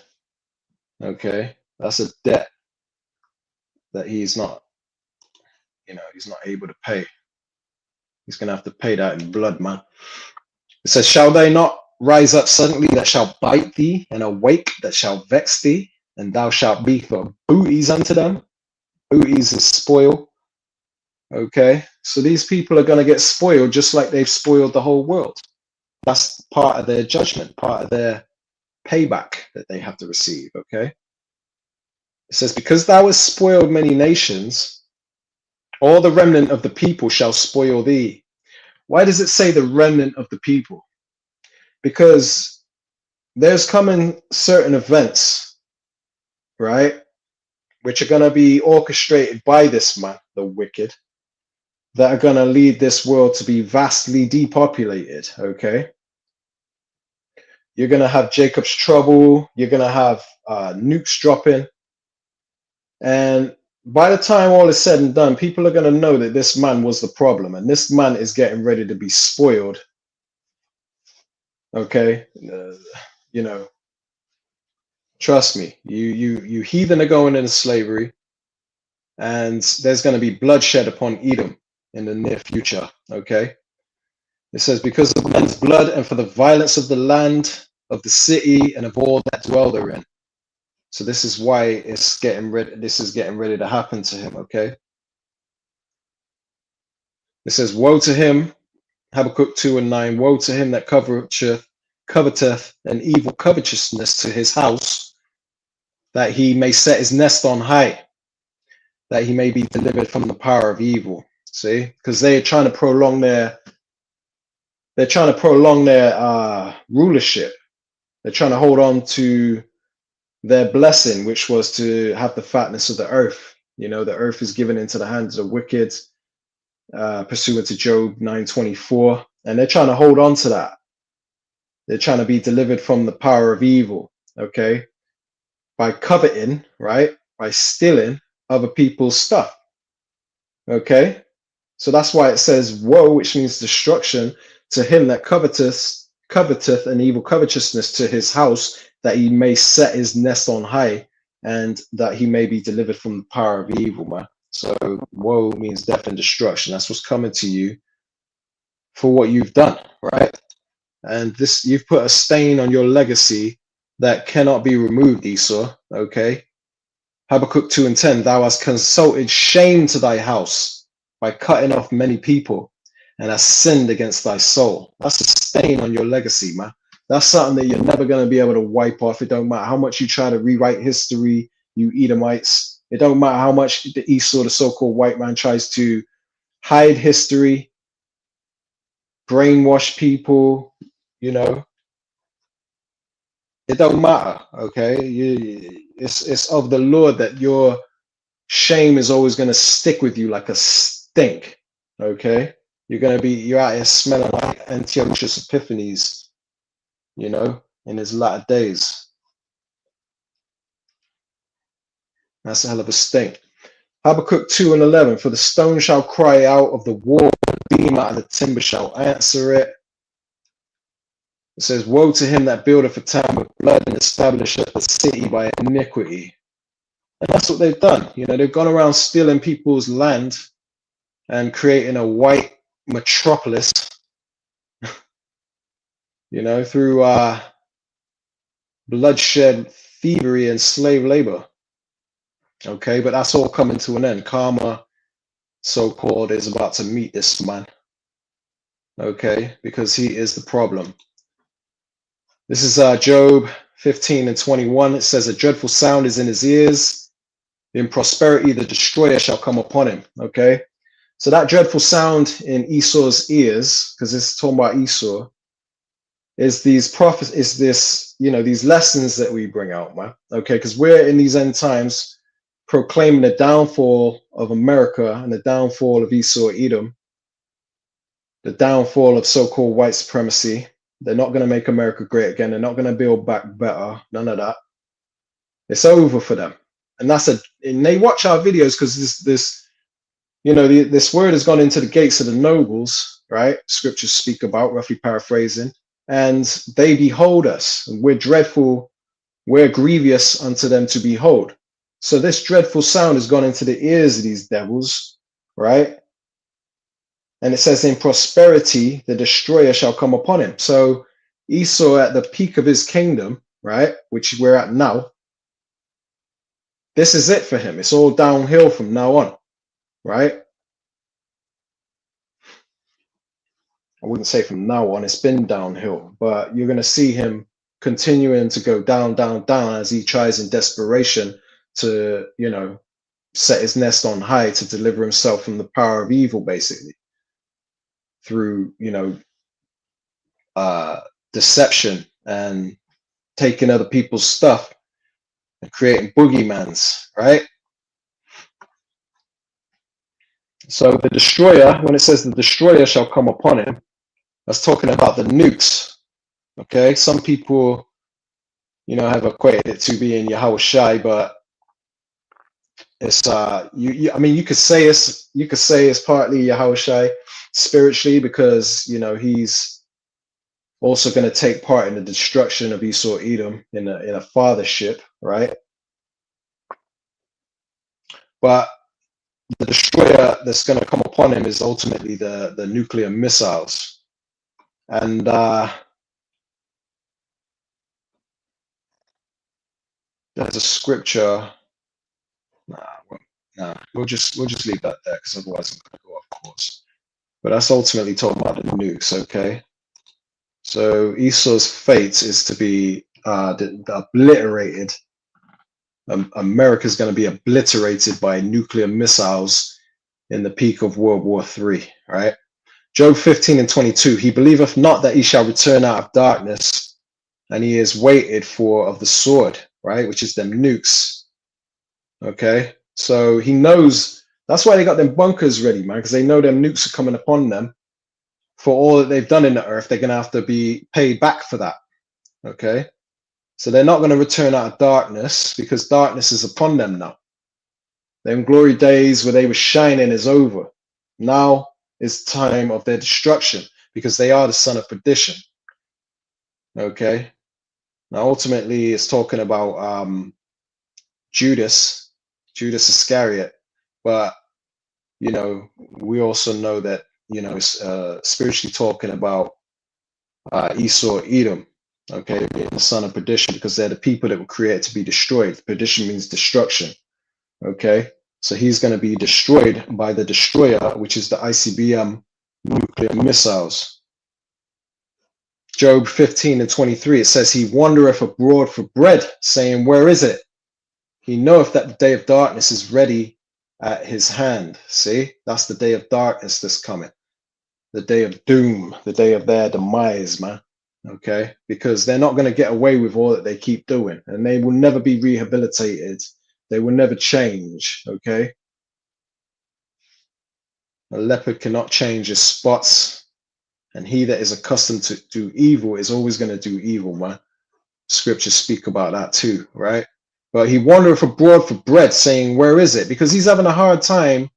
[SPEAKER 2] Okay, that's a debt that he's not able to pay. He's gonna have to pay that in blood, man. It says, shall they not rise up suddenly that shall bite thee, and awake that shall vex thee, and thou shalt be for booties unto them? Booties is spoil. Okay, so these people are going to get spoiled just like they've spoiled the whole world. That's part of their judgment, part of their payback that they have to receive. Okay, it says, because thou hast spoiled many nations, all the remnant of the people shall spoil thee. Why does it say the remnant of the people? Because there's coming certain events, right, which are going to be orchestrated by this man, the wicked, that are going to lead this world to be vastly depopulated. Okay, you're going to have Jacob's trouble, you're going to have nukes dropping, and by the time all is said and done, people are going to know that this man was the problem, and this man is getting ready to be spoiled. Okay, you know, trust me, you heathen are going into slavery, and there's going to be bloodshed upon Edom in the near future. Okay, it says, because of men's blood and for the violence of the land, of the city, and of all that dwell therein. So this is why it's getting ready. This is getting ready to happen to him. Okay, it says, woe to him, Habakkuk 2:9, woe to him that coveteth an evil covetousness to his house, that he may set his nest on high, that he may be delivered from the power of evil. See, because they're trying to prolong their rulership. They're trying to hold on to their blessing, which was to have the fatness of the earth. You know, the earth is given into the hands of the wicked, pursuant to Job 9:24, and they're trying to hold on to that. They're trying to be delivered from the power of evil. Okay, by coveting, right? By stealing other people's stuff. Okay, so that's why it says woe, which means destruction, to him that coveteth an evil covetousness to his house, that he may set his nest on high, and that he may be delivered from the power of evil, man. So woe means death and destruction. That's what's coming to you for what you've done, right? And this, you've put a stain on your legacy that cannot be removed, Esau. Okay, Habakkuk 2:10, thou hast consulted shame to thy house by cutting off many people, and hast sinned against thy soul. That's a stain on your legacy, man. That's something that you're never going to be able to wipe off. It don't matter how much you try to rewrite history, you Edomites. It don't matter how much the Esau, the so-called white man, tries to hide history, brainwash people, you know. It don't matter, okay? It's of the Lord that your shame is always going to stick with you like a stink, okay? You're out here smelling like Antiochus Epiphanes, you know, in his latter days. That's a hell of a stink. Habakkuk 2:11, for the stone shall cry out of the wall, the beam out of the timber shall answer it. It says, woe to him that buildeth a town with blood and establisheth a city by iniquity. And that's what they've done. You know, they've gone around stealing people's land and creating a white metropolis, you know, through bloodshed, thievery, and slave labor. Okay, but that's all coming to an end. Karma, so-called, is about to meet this man. Okay, because he is the problem. This is Job 15:21. It says, a dreadful sound is in his ears, In prosperity, the destroyer shall come upon him. Okay. So that dreadful sound in Esau's ears, because it's talking about Esau, is these prophets, is this, you know, these lessons that we bring out, man. Okay, because we're in these end times proclaiming the downfall of America and the downfall of Esau, Edom, the downfall of so-called white supremacy. They're not going to make America great again. They're not going to build back better. None of that. It's over for them. And and they watch our videos because this, you know, this word has gone into the gates of the nobles, right? Scriptures speak about, roughly paraphrasing, and they behold us. And we're dreadful, we're grievous unto them to behold. So this dreadful sound has gone into the ears of these devils, right? And it says, in prosperity, the destroyer shall come upon him. So Esau at the peak of his kingdom, right, which we're at now, this is it for him. It's all downhill from now on, right? I wouldn't say from now on, it's been downhill, but you're going to see him continuing to go down, down, down as he tries in desperation to, you know, set his nest on high to deliver himself from the power of evil, basically, through, you know, deception and taking other people's stuff and creating boogeymans, right? So the destroyer, when it says the destroyer shall come upon him, that's talking about the nukes. Okay, some people, you know, have equated it to being Yahweh Shai, but it's I mean, you could say it's partly Yahweh Shai spiritually, because you know he's also going to take part in the destruction of Esau Edom in a fathership, right? But the destroyer that's going to come upon him is ultimately the nuclear missiles. And there's a scripture. We'll just leave that there, because otherwise I'm going to go off course. But that's ultimately talking about the nukes, okay? So Esau's fate is to be obliterated. America's going to be obliterated by nuclear missiles in the peak of World War III, right? Job 15:22, he believeth not that he shall return out of darkness, and he is waited for of the sword, right? Which is them nukes, okay? So he knows, that's why they got them bunkers ready, man, because they know them nukes are coming upon them. For all that they've done in the earth, they're going to have to be paid back for that, okay? So they're not going to return out of darkness, because darkness is upon them now. Them glory days where they were shining is over. Now is time of their destruction, because they are the son of perdition. Okay. Now ultimately it's talking about Judas Iscariot, but you know, we also know that, you know, it's spiritually talking about Esau, Edom, okay, being the son of perdition, because they're the people that were created to be destroyed. Perdition means destruction, okay? So he's going to be destroyed by the destroyer, which is the ICBM nuclear missiles. Job 15:23, it says, he wandereth abroad for bread, saying, where is it? He knoweth that the day of darkness is ready at his hand. See, that's the day of darkness that's coming. The day of doom, the day of their demise, man. Okay, because they're not going to get away with all that they keep doing, and they will never be rehabilitated. They will never change. Okay, a leopard cannot change his spots, and he that is accustomed to do evil is always going to do evil, man. Scriptures speak about that too, right? But he wandereth abroad for bread, saying, where is it? Because he's having a hard time,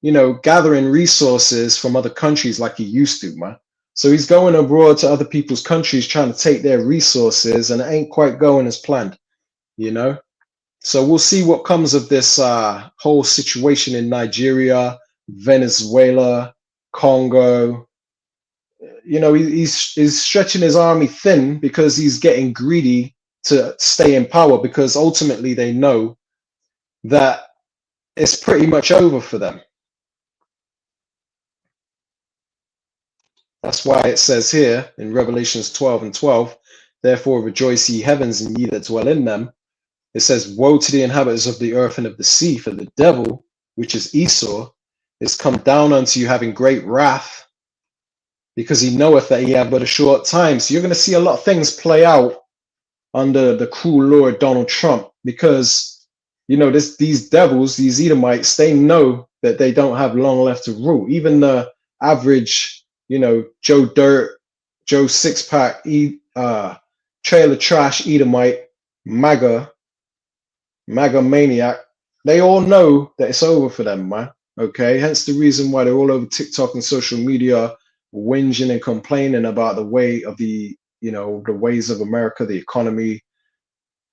[SPEAKER 2] you know, gathering resources from other countries like he used to, man. So he's going abroad to other people's countries trying to take their resources, and it ain't quite going as planned, you know? So we'll see what comes of this whole situation in Nigeria, Venezuela, Congo. You know, he's stretching his army thin because he's getting greedy to stay in power, because ultimately they know that it's pretty much over for them. That's why it says here in Revelations 12:12, therefore rejoice ye heavens and ye that dwell in them, It says, woe to the inhabitants of the earth and of the sea, for the devil, which is Esau, is come down unto you having great wrath, because he knoweth that he have but a short time. So you're going to see a lot of things play out under the cruel Lord Donald Trump, because, you know, these devils, these Edomites, they know that they don't have long left to rule. Even the average, you know, Joe Dirt, Joe Six-Pack, trailer trash Edomite, MAGA maniac, they all know that it's over for them, man. Okay, hence the reason why they're all over TikTok and social media, whinging and complaining about the way of the, you know, the ways of America, the economy,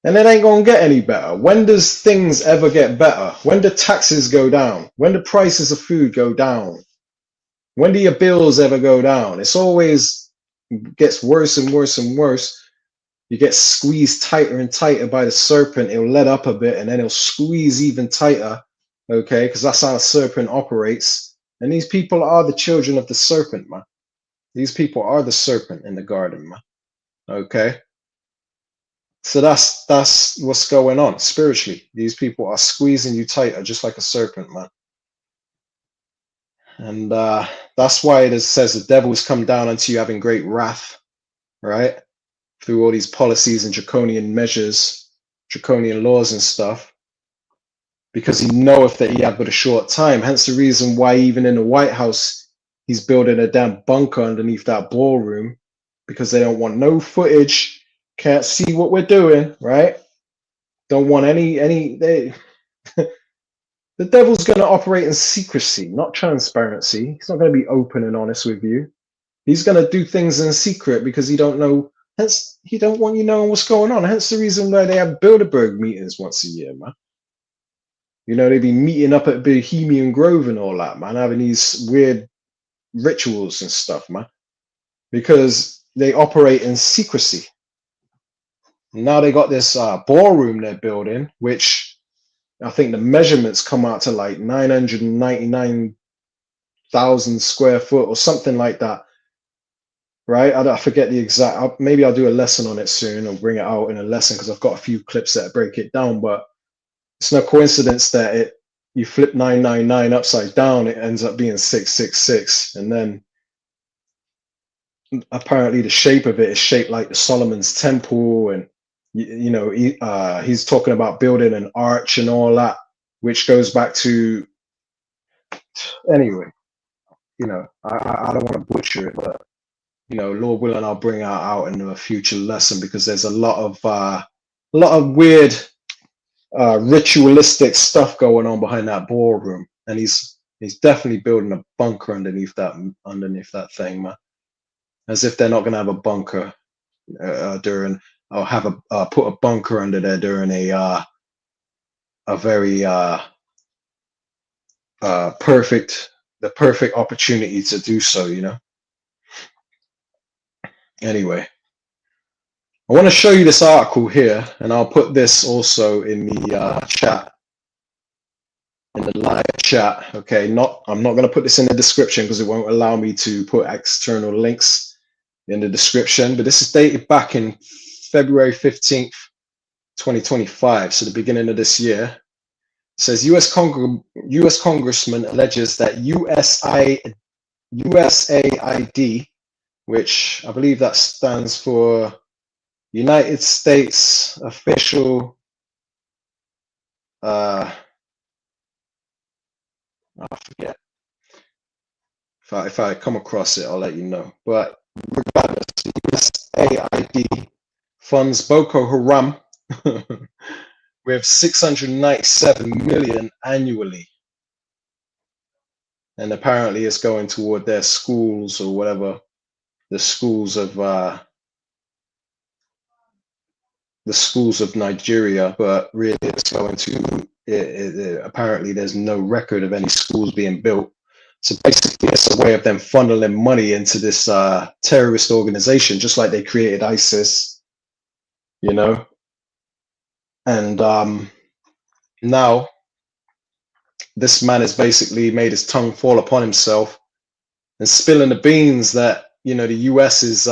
[SPEAKER 2] and it ain't gonna get any better. When does things ever get better? When do taxes go down? When do prices of food go down? When do your bills ever go down? It's always gets worse and worse and worse. You get squeezed tighter and tighter by the serpent. It'll let up a bit and then it'll squeeze even tighter. Okay, because that's how a serpent operates. And these people are the children of the serpent, man. These people are the serpent in the garden, man. Okay. So that's what's going on spiritually. These people are squeezing you tighter, just like a serpent, man. And that's why it says the devil has come down unto you having great wrath, right? Through all these policies and draconian measures, draconian laws and stuff, because he knoweth that he had but a short time. Hence the reason why even in the White House, he's building a damn bunker underneath that ballroom, because they don't want no footage, can't see what we're doing, right? Don't want the devil's going to operate in secrecy, not transparency. He's not going to be open and honest with you. He's going to do things in secret because he don't know. Hence, he don't want you knowing what's going on. Hence the reason why they have Bilderberg meetings once a year, man. You know, they be meeting up at Bohemian Grove and all that, man, having these weird rituals and stuff, man, because they operate in secrecy. Now they got this ballroom they're building, which I think the measurements come out to like 999,000 square foot or something like that. Right? I forget the exact, maybe I'll do a lesson on it soon or bring it out in a lesson because I've got a few clips that break it down, but it's no coincidence that you flip 999 upside down, it ends up being 666. And then apparently the shape of it is shaped like the Solomon's Temple. And, you know, he's talking about building an arch and all that, which goes back to, anyway, you know, I don't want to butcher it, but you know, Lord willing, I'll bring out in a future lesson, because there's a lot of weird ritualistic stuff going on behind that ballroom, and he's definitely building a bunker underneath that thing, man. As if they're not going to have a bunker during, or have put a bunker under there during a very perfect opportunity to do so, you know. Anyway, I want to show you this article here, and I'll put this also in the chat, in the live chat. Okay, I'm not going to put this in the description because it won't allow me to put external links in the description, but this is dated back in February 15th, 2025, so the beginning of this year. It says US Congressman alleges that USAID, which I believe that stands for United States Official, I forget. If I come across it, I'll let you know. But regardless, USAID funds Boko Haram with 697 million annually. And apparently it's going toward their schools or whatever. The schools of Nigeria, but really it's going to apparently there's no record of any schools being built. So basically it's a way of them funneling money into this terrorist organization, just like they created ISIS, you know. And now this man has basically made his tongue fall upon himself and spilling the beans that, you know, the US is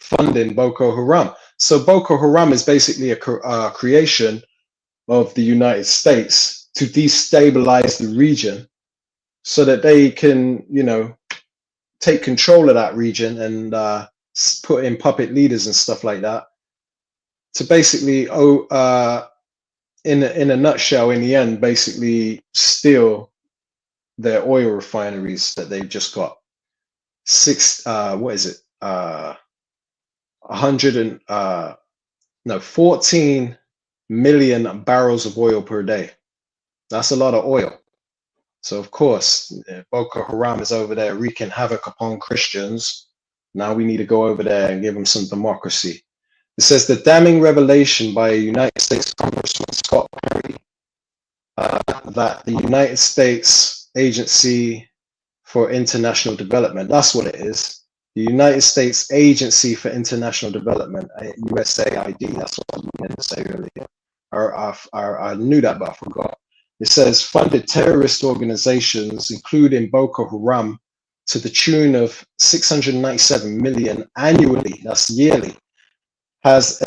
[SPEAKER 2] funding Boko Haram. So Boko Haram is basically a creation of the United States to destabilize the region so that they can, take control of that region and put in puppet leaders and stuff like that to basically, in a nutshell, in the end, basically steal their oil refineries that they've just got. 14 million barrels of oil per day. That's a lot of oil. So of course, Boko Haram is over there wreaking havoc upon Christians. Now we need to go over there and give them some democracy. It says the damning revelation by a United States Congressman Scott Perry that the United States Agency for International Development, that's what it is. The United States Agency for International Development, USAID, that's what I meant to say earlier. I knew that, but I forgot. It says funded terrorist organizations, including Boko Haram, to the tune of 697 million annually, that's yearly, has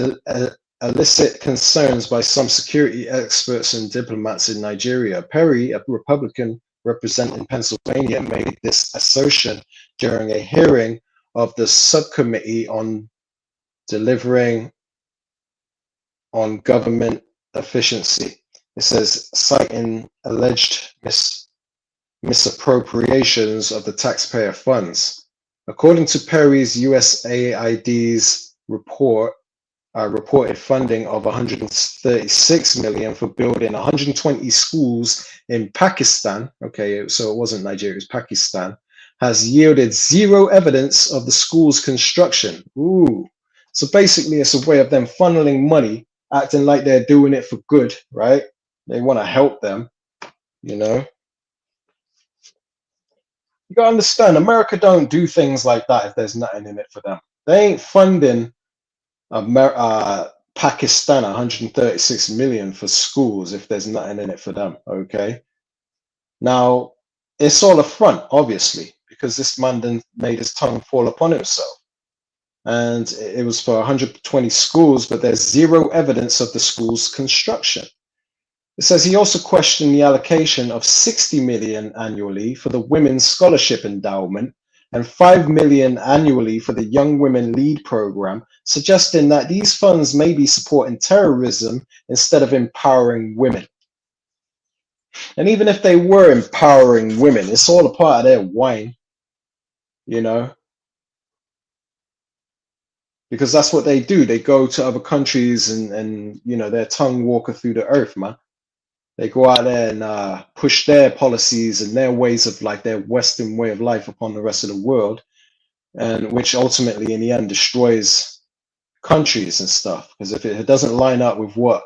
[SPEAKER 2] elicit concerns by some security experts and diplomats in Nigeria. Perry, a Republican representing Pennsylvania, made this assertion during a hearing of the subcommittee on delivering on government efficiency. It says, citing alleged misappropriations of the taxpayer funds. According to Perry's USAID's reported funding of 136 million for building 120 schools in Pakistan, okay, so it wasn't Nigeria, it was Pakistan, has yielded zero evidence of the school's construction. Ooh. So basically it's a way of them funneling money, acting like they're doing it for good, right? They want to help them, You gotta understand, America don't do things like that if there's nothing in it for them. They ain't funding Pakistan 136 million for schools if there's nothing in it for them. Okay, now it's all a front, obviously, because this man then made his tongue fall upon himself, and it was for 120 schools, but there's zero evidence of the school's construction. It says he also questioned the allocation of 60 million annually for the Women's Scholarship Endowment and 5 million annually for the Young Women Lead Program, suggesting that these funds may be supporting terrorism instead of empowering women. And even if they were empowering women, it's all a part of their wine, because that's what they do. They go to other countries and their tongue walketh through the earth, man. They go out there and push their policies and their ways of life, their Western way of life upon the rest of the world, and which ultimately in the end destroys countries and stuff. Because if it doesn't line up with what,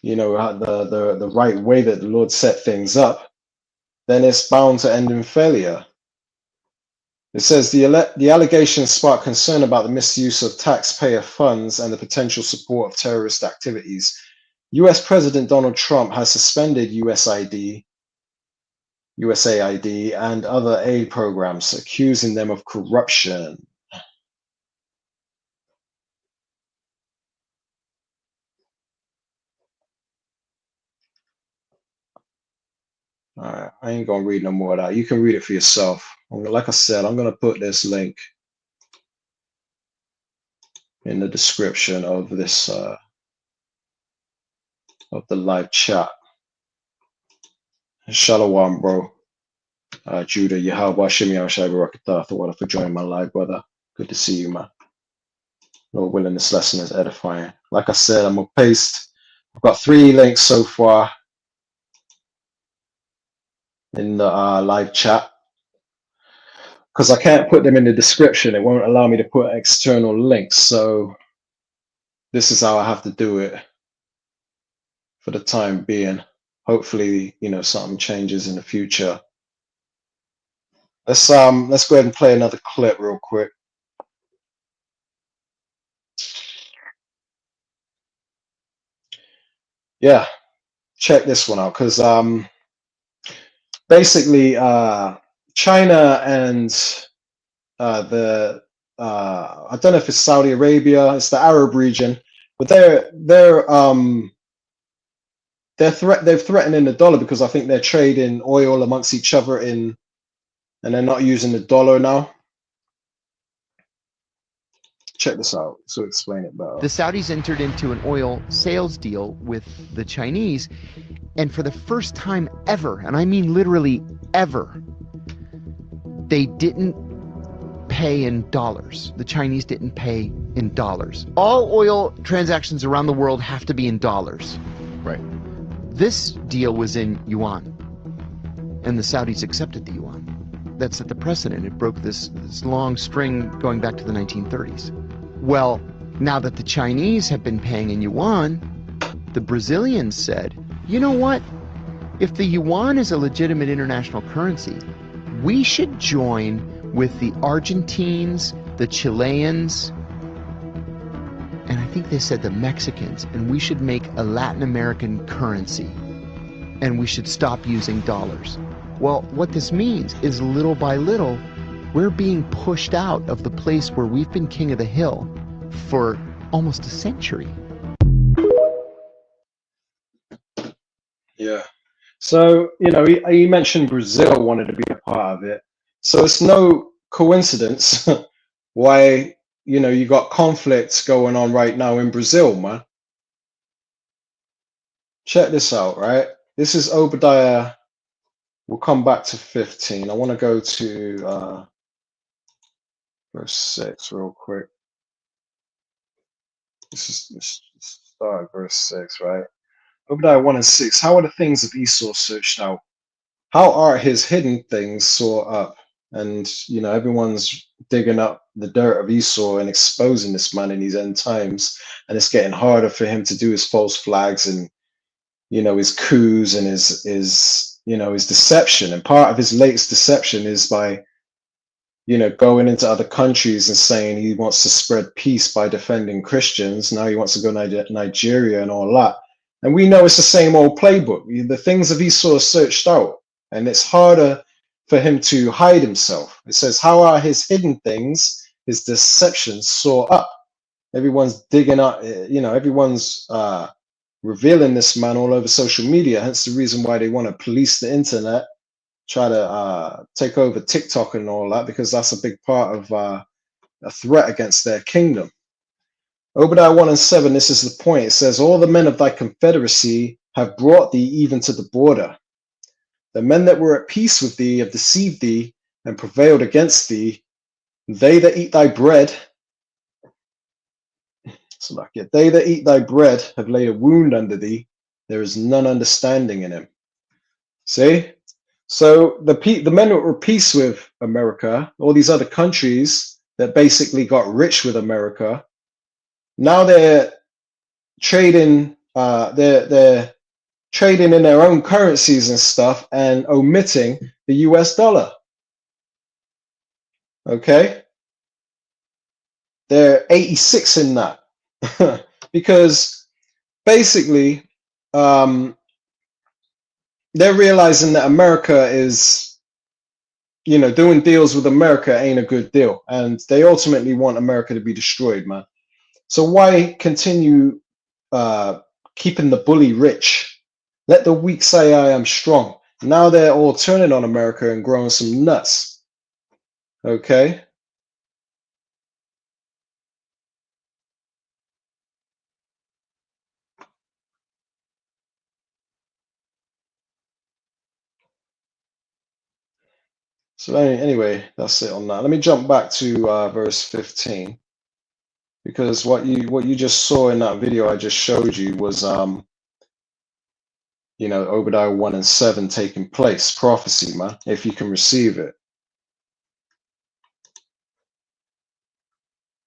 [SPEAKER 2] the right way that the Lord set things up, then it's bound to end in failure. It says the allegations spark concern about the misuse of taxpayer funds and the potential support of terrorist activities. US President Donald Trump has suspended USAID and other aid programs, accusing them of corruption. All right, I ain't gonna read no more of that. You can read it for yourself. Like I said, I'm gonna put this link in the description of this of the live chat. Shalom, bro. Judah, Yahweh, Shemi, Shai, Barakatah, Thawada for joining my live, brother. Good to see you, man. Lord willing, this lesson is edifying. Like I said, I'm gonna paste. I've got 3 links so far in the live chat because I can't put them in the description. It won't allow me to put external links. So this is how I have to do it for the time being. Hopefully, something changes in the future. Let's go ahead and play another clip real quick. Yeah, check this one out, because basically China and I don't know if it's Saudi Arabia, it's the Arab region, but they're they're threatening the dollar because I think they're trading oil amongst each other and they're not using the dollar now. Check this out. So explain it better.
[SPEAKER 8] The Saudis entered into an oil sales deal with the Chinese, and for the first time ever, and I mean literally ever, they didn't pay in dollars. The Chinese didn't pay in dollars. All oil transactions around the world have to be in dollars.
[SPEAKER 6] Right.
[SPEAKER 8] This deal was in yuan, and the Saudis accepted the yuan. That set the precedent. It broke this long string going back to the 1930s. Well, now that the Chinese have been paying in yuan, the Brazilians said, you know what? If the yuan is a legitimate international currency, we should join with the Argentines, the Chileans, and I think they said the Mexicans, and we should make a Latin American currency, and we should stop using dollars. Well, what this means is little by little, we're being pushed out of the place where we've been king of the hill for almost a century.
[SPEAKER 2] Yeah. So, you know, he mentioned Brazil wanted to be a part of it. So it's no coincidence why, you know, you got conflicts going on right now in Brazil, man. Check this out, right? This is Obadiah. We'll come back to 15. I want to go to verse 6 real quick. Let's start at verse 6, right? Obadiah 1 and 6. How are the things of Esau searched out? How are his hidden things sought up? And, you know, everyone's digging up the dirt of Esau and exposing this man in these end times. And it's getting harder for him to do his false flags and, you know, his coups and his you know, his deception. And part of his latest deception is by, you know, going into other countries and saying he wants to spread peace by defending Christians. Now he wants to go to Nigeria and all that. And we know it's the same old playbook. The things of Esau are searched out, and it's harder for him to hide himself. It says, how are his hidden things, his deceptions sought up? Everyone's digging up, you know, everyone's revealing this man all over social media. Hence the reason why they want to police the internet, try to take over TikTok and all that, because that's a big part of a threat against their kingdom. Obadiah 1 and 7, this is the point. It says, all the men of thy confederacy have brought thee even to the border. The men that were at peace with thee have deceived thee and prevailed against thee. They that eat thy bread, so like it, they that eat thy bread have laid a wound under thee. There is none understanding in him. See? So the men that were at peace with America, all these other countries that basically got rich with America, now they're trading they're trading in their own currencies and stuff and omitting the US dollar. Okay? They're 86 in that. Because basically they're realizing that America is, you know, doing deals with America ain't a good deal, and they ultimately want America to be destroyed, man. So why continue keeping the bully rich? Let the weak say I am strong. Now they're all turning on America and growing some nuts. Okay? So anyway, that's it on that. Let me jump back to verse 15, because what you just saw in that video I just showed you was you know, Obadiah 1 and 7 taking place, prophecy, man, if you can receive it.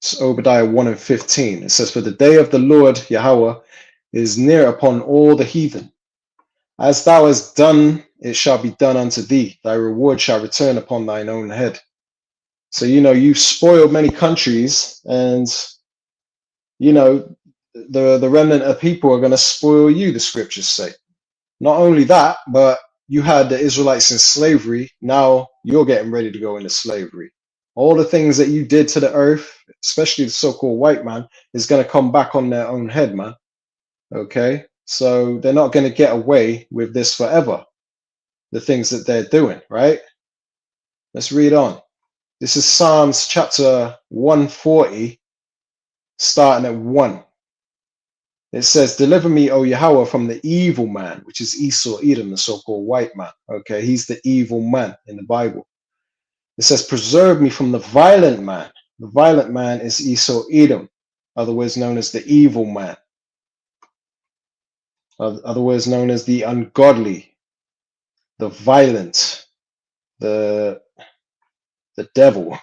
[SPEAKER 2] It's Obadiah 1 and 15. It says, for the day of the Lord Yahweh is near upon all the heathen. As thou hast done, it shall be done unto thee. Thy reward shall return upon thine own head. So, you know, you've spoiled many countries, and, you know, the remnant of people are going to spoil you, the scriptures say. Not only that, but you had the Israelites in slavery. Now you're getting ready to go into slavery. All the things that you did to the earth, especially the so-called white man, is going to come back on their own head, man. Okay? So they're not going to get away with this forever, the things that they're doing, right? Let's read on. This is Psalms chapter 140, starting at 1. It says, deliver me, O Yahweh, from the evil man, which is Esau, Edom, the so-called white man. Okay, he's the evil man in the Bible. It says, preserve me from the violent man. The violent man is Esau, Edom, otherwise known as the evil man, otherwise known as the ungodly, the violent, the devil.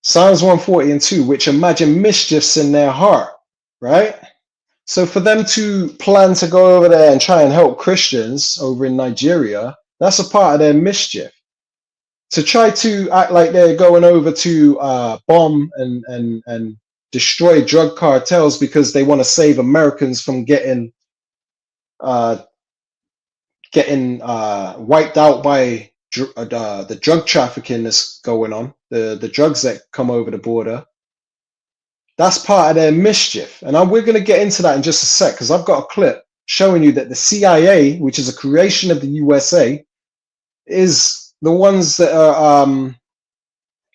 [SPEAKER 2] Psalms 140 and 2, which imagine mischiefs in their heart, right? So for them to plan to go over there and try and help Christians over in Nigeria, that's a part of their mischief. To try to act like they're going over to bomb and destroy drug cartels because they want to save Americans from getting wiped out by the drug trafficking that's going on, the drugs that come over the border. That's part of their mischief. And we're going to get into that in just a sec, because I've got a clip showing you that the CIA, which is a creation of the USA, is the ones that are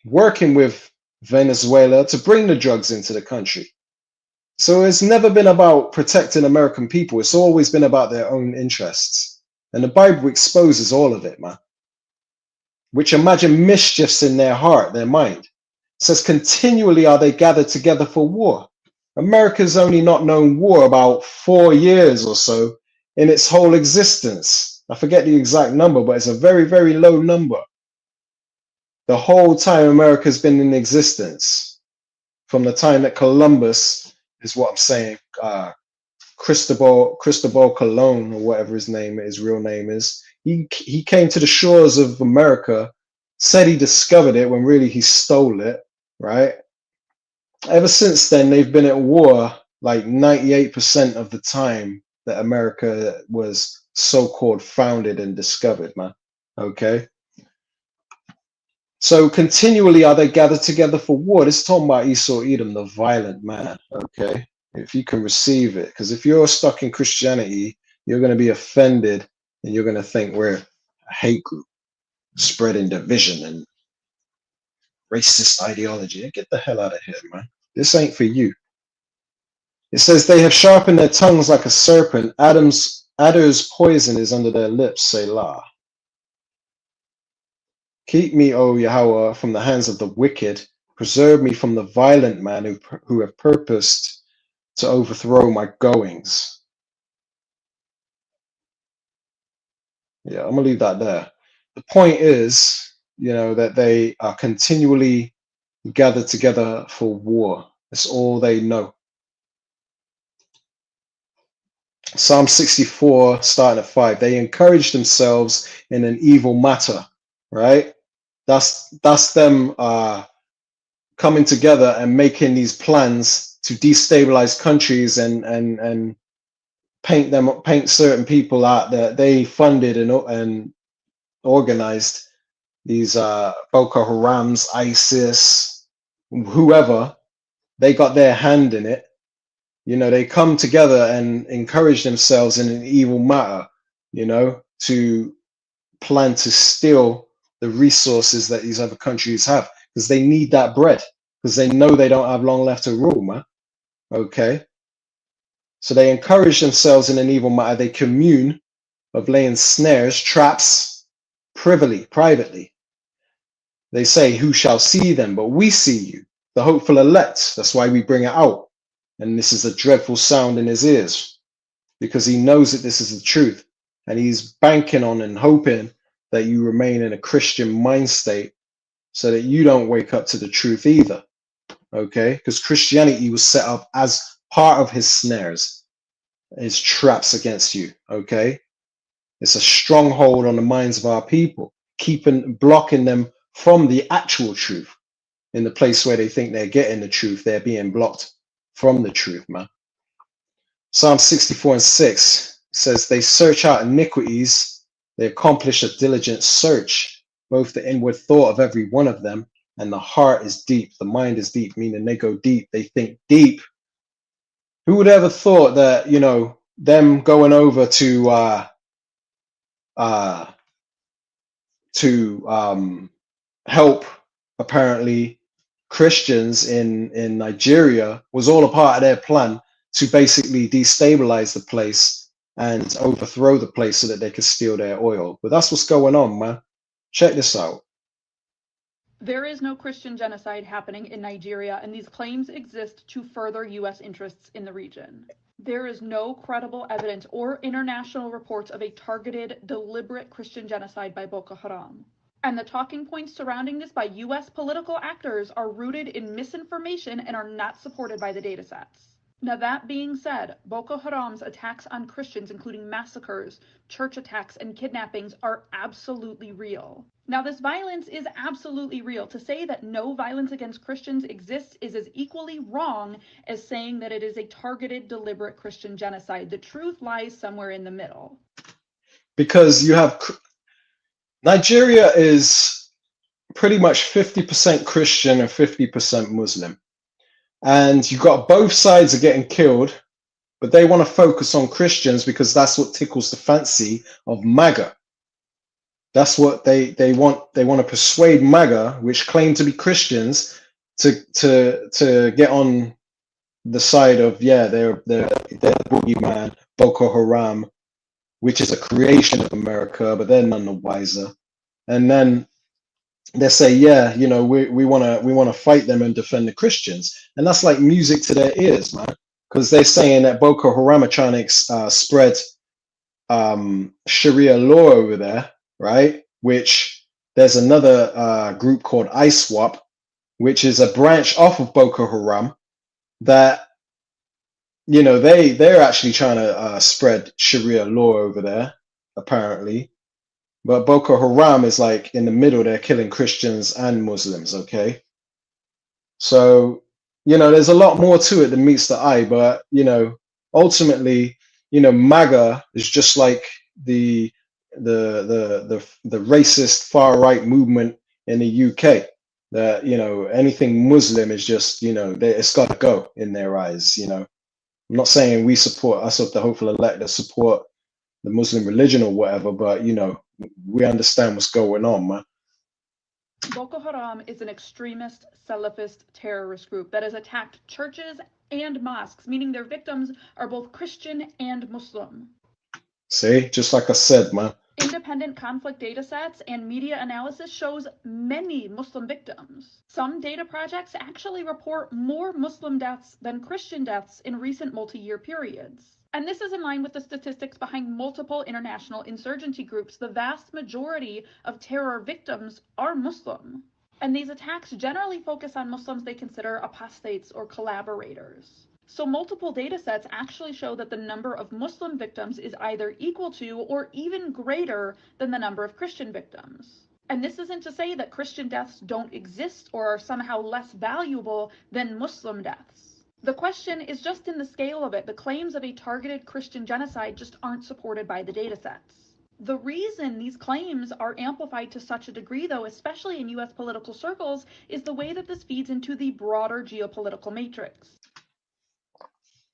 [SPEAKER 2] working with Venezuela to bring the drugs into the country. So it's never been about protecting American people. It's always been about their own interests. And the Bible exposes all of it, man. Which imagine mischiefs in their heart, their mind. It says, continually are they gathered together for war. America's only not known war about 4 years or so in its whole existence. I forget the exact number, but it's a very, very low number. The whole time America's been in existence, from the time that Columbus, is what I'm saying, Cristobal Colon, or whatever his real name is, he came to the shores of America, said he discovered it when really he stole it, right? Ever since then, they've been at war like 98% of the time that America was so-called founded and discovered, man. Okay. So continually are they gathered together for war. This is talking about Esau, Edom, the violent man. Okay. If you can receive it, because if you're stuck in Christianity, you're going to be offended and you're going to think we're a hate group spreading division and racist ideology. Get the hell out of here, man. This ain't for you. It says they have sharpened their tongues like a serpent. Adder's poison is under their lips, Selah. Keep me, O Yahweh, from the hands of the wicked. Preserve me from the violent man who have purposed to overthrow my goings. Yeah, I'm going to leave that there. The point is, that they are continually gathered together for war. That's all they know. Psalm 64, starting at 5, they encourage themselves in an evil matter, right? That's them coming together and making these plans to destabilize countries and paint certain people out that they funded and organized, these Boko Harams, ISIS, whoever. They got their hand in it. They come together and encourage themselves in an evil matter, to plan to steal the resources that these other countries have, because they need that bread, because they know they don't have long left to rule, man. Okay. So they encourage themselves in an evil matter. They commune of laying snares, traps, privately. They say, who shall see them? But we see you, the hopeful elect. That's why we bring it out. And this is a dreadful sound in his ears, because he knows that this is the truth. And he's banking on and hoping that you remain in a Christian mind state so that you don't wake up to the truth either. Okay? Because Christianity was set up as part of his snares, his traps against you. Okay? It's a stronghold on the minds of our people, blocking them from the actual truth. In the place where they think they're getting the truth, they're being blocked from the truth, man. Psalm 64 and 6 says, they search out iniquities, they accomplish a diligent search, both the inward thought of every one of them, and the heart is deep, the mind is deep, meaning they go deep, they think deep. Who would ever thought that, them going over to help apparently Christians in Nigeria was all a part of their plan to basically destabilize the place and overthrow the place so that they could steal their oil. But that's what's going on, man. Check this out.
[SPEAKER 9] There is no Christian genocide happening in Nigeria, and these claims exist to further U.S. interests in the region. There is no credible evidence or international reports of a targeted, deliberate Christian genocide by Boko Haram. And the talking points surrounding this by U.S. political actors are rooted in misinformation and are not supported by the datasets. Now, that being said, Boko Haram's attacks on Christians, including massacres, church attacks, and kidnappings, are absolutely real. Now, this violence is absolutely real. To say that no violence against Christians exists is as equally wrong as saying that it is a targeted, deliberate Christian genocide. The truth lies somewhere in the middle.
[SPEAKER 2] Because you have Nigeria is pretty much 50% Christian and 50% Muslim. And you've got both sides are getting killed, but they want to focus on Christians because that's what tickles the fancy of MAGA. That's what they want. They want to persuade MAGA, which claim to be Christians, to get on the side of, yeah, they're the boogeyman, Boko Haram, which is a creation of America, but they're none the wiser. And then they say, yeah, you know, we want to fight them and defend the Christians, and that's like music to their ears, man, because they're saying that Boko Haram are trying to spread Sharia law over there, right? Which there's another group called ISWAP, which is a branch off of Boko Haram that, you know, they're actually trying to spread Sharia law over there, apparently. But Boko Haram is like in the middle, they're killing Christians and Muslims, okay? So, you know, there's a lot more to it than meets the eye, but, you know, ultimately, you know, MAGA is just like the racist far-right movement in the UK, that, you know, anything Muslim is just, you know, it's got to go in their eyes, you know. I'm not saying we support, us of the hopeful elect that support the Muslim religion or whatever, but, you know, we understand what's going on, man.
[SPEAKER 9] Boko Haram is an extremist Salafist terrorist group that has attacked churches and mosques, meaning their victims are both Christian and Muslim.
[SPEAKER 2] See, just like I said, man.
[SPEAKER 9] Independent conflict data sets and media analysis shows many Muslim victims. Some data projects actually report more Muslim deaths than Christian deaths in recent multi-year periods. And this is in line with the statistics behind multiple international insurgency groups. The vast majority of terror victims are Muslim. And these attacks generally focus on Muslims they consider apostates or collaborators. So multiple data sets actually show that the number of Muslim victims is either equal to or even greater than the number of Christian victims. And this isn't to say that Christian deaths don't exist or are somehow less valuable than Muslim deaths. The question is just in the scale of it. The claims of a targeted Christian genocide just aren't supported by the data sets. The reason these claims are amplified to such a degree, though, especially in US political circles, is the way that this feeds into the broader geopolitical matrix.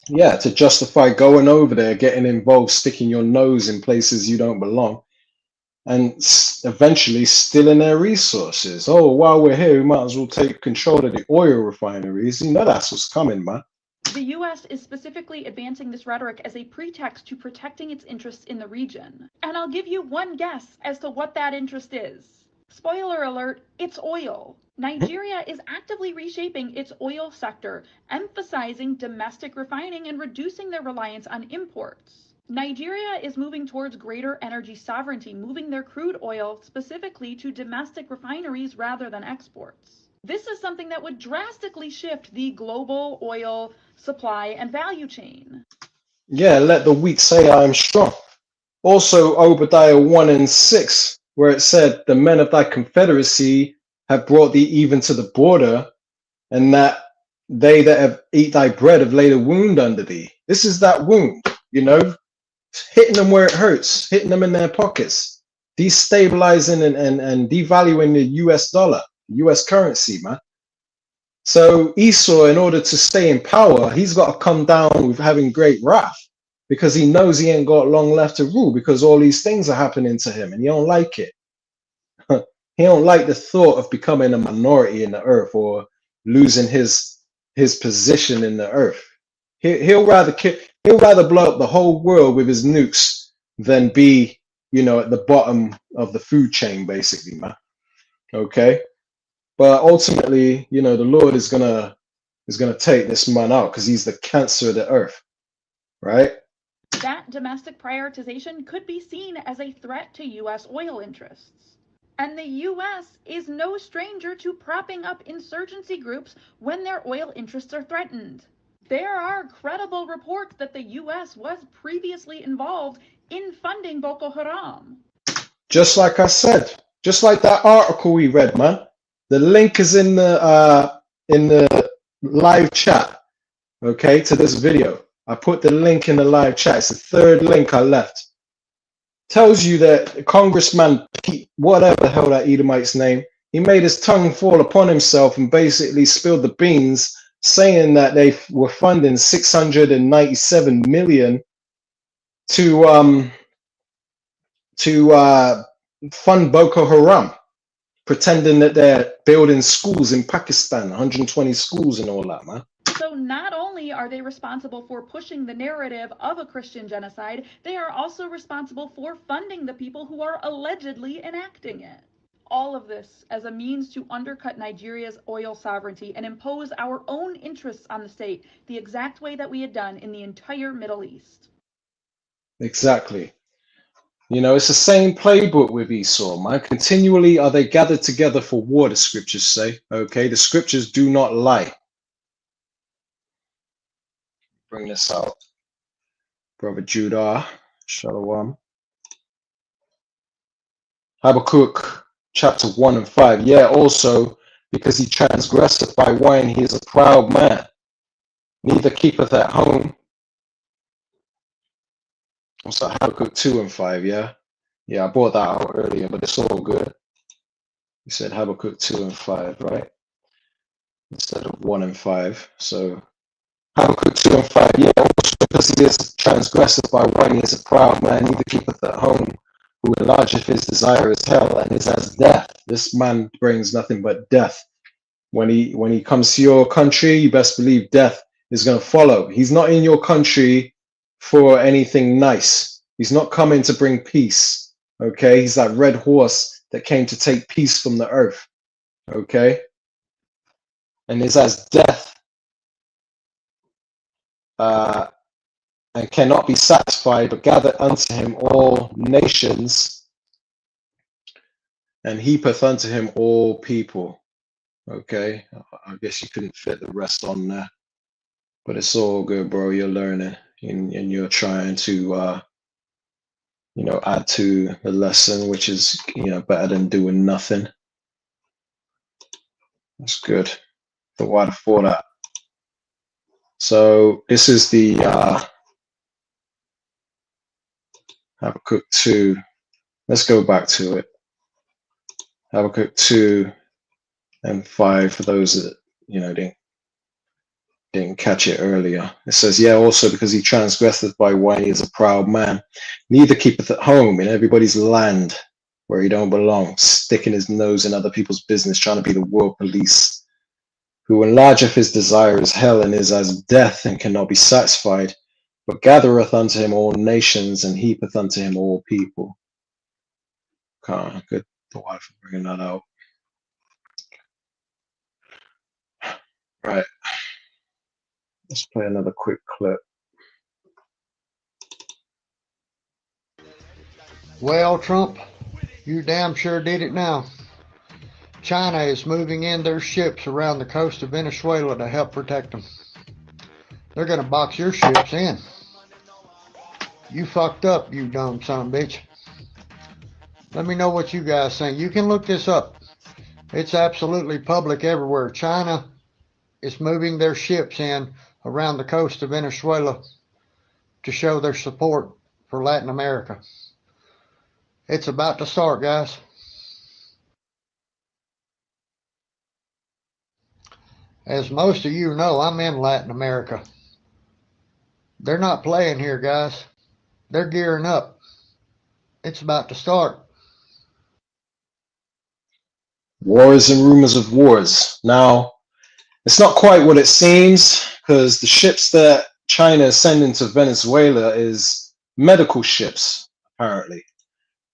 [SPEAKER 2] Yeah, to justify going over there, getting involved, sticking your nose in places you don't belong, and eventually stealing their resources. Oh, while we're here, we might as well take control of the oil refineries. You know that's what's coming, man.
[SPEAKER 9] The US is specifically advancing this rhetoric as a pretext to protecting its interests in the region. And I'll give you one guess as to what that interest is. Spoiler alert, it's oil. Nigeria is actively reshaping its oil sector, emphasizing domestic refining and reducing their reliance on imports. Nigeria is moving towards greater energy sovereignty, moving their crude oil specifically to domestic refineries rather than exports. This is something that would drastically shift the global oil supply and value chain.
[SPEAKER 2] Yeah, let the weak say I am strong. Also, Obadiah 1:6, where it said, the men of thy confederacy have brought thee even to the border, and that they that have eat thy bread have laid a wound under thee. This is that wound, you know, hitting them where it hurts, hitting them in their pockets, destabilizing and devaluing the US dollar, US currency, man. So Esau, in order to stay in power, he's got to come down with having great wrath. because he knows he ain't got long left to rule because all these things are happening to him and he don't like it. He don't like the thought of becoming a minority in the earth or losing his position in the earth. He'll rather blow up the whole world with his nukes than be, at the bottom of the food chain, basically, man. Okay, but ultimately, the Lord is gonna take this man out because he's the cancer of the earth, right?
[SPEAKER 9] That domestic prioritization could be seen as a threat to U.S. oil interests. And the U.S. is no stranger to propping up insurgency groups when their oil interests are threatened. There are credible reports that the U.S. was previously involved in funding Boko Haram.
[SPEAKER 2] Just like I said, just like that article we read, man. The link is in the live chat, okay, to this video. I put the link in the live chat. It's the third link I left. Tells you that Congressman Pete, whatever the hell that Edomite's name, he made his tongue fall upon himself and basically spilled the beans, saying that they were funding 697 million to fund Boko Haram, pretending that they're building schools in Pakistan, 120 schools and all that, man.
[SPEAKER 9] So not only are they responsible for pushing the narrative of a Christian genocide, they are also responsible for funding the people who are allegedly enacting it. All of this as a means to undercut Nigeria's oil sovereignty and impose our own interests on the state, the exact way that we had done in the entire Middle East.
[SPEAKER 2] Exactly. It's the same playbook with Esau, man. Continually are they gathered together for war, the scriptures say. Okay, the scriptures do not lie. Bring this out. Brother Judah, Shalom. Habakkuk chapter 1 and 5. Yeah, also, because he transgresseth by wine, he is a proud man, neither keepeth at home. What's that? Habakkuk 2 and 5, yeah? Yeah, I brought that out earlier, but it's all good. He said Habakkuk 2 and 5, right? Instead of 1 and 5. So Habakkuk 2 and 5, yeah, also because he is transgresseth by wine, he is a proud man, neither keepeth at home, who enlargeth his desire is hell, and is as death. This man brings nothing but death. When he comes to your country, you best believe death is going to follow. He's not in your country for anything nice. He's not coming to bring peace. Okay, he's that red horse that came to take peace from the earth. Okay, and is as death, and cannot be satisfied, but gather unto him all nations, and heapeth unto him all people. Okay, I guess you couldn't fit the rest on there, but it's all good, bro. You're learning, and you're trying to add to the lesson, which is better than doing nothing. That's good. The water for that. So this is the Habakkuk 2. Let's go back to it. Habakkuk 2 and 5 for those that didn't catch it earlier. It says, yeah, also because he transgresseth by wine, he is a proud man, neither keepeth at home in everybody's land where he don't belong, sticking his nose in other people's business, trying to be the world police, who enlargeth his desire is hell, and is as death, and cannot be satisfied, but gathereth unto him all nations, and heapeth unto him all people. Good for bringing that out. Right. Let's play another quick clip.
[SPEAKER 10] Well, Trump, you damn sure did it now. China is moving in their ships around the coast of Venezuela to help protect them. They're going to box your ships in. You fucked up, you dumb son of a bitch. Let me know what you guys think. You can look this up. It's absolutely public everywhere. China is moving their ships in around the coast of Venezuela to show their support for Latin America. It's about to start, guys. As most of you know, I'm in Latin America. They're not playing here, guys. They're gearing up. It's about to start.
[SPEAKER 2] Wars and rumors of wars. Now, it's not quite what it seems, because the ships that China is sending to Venezuela is medical ships, apparently.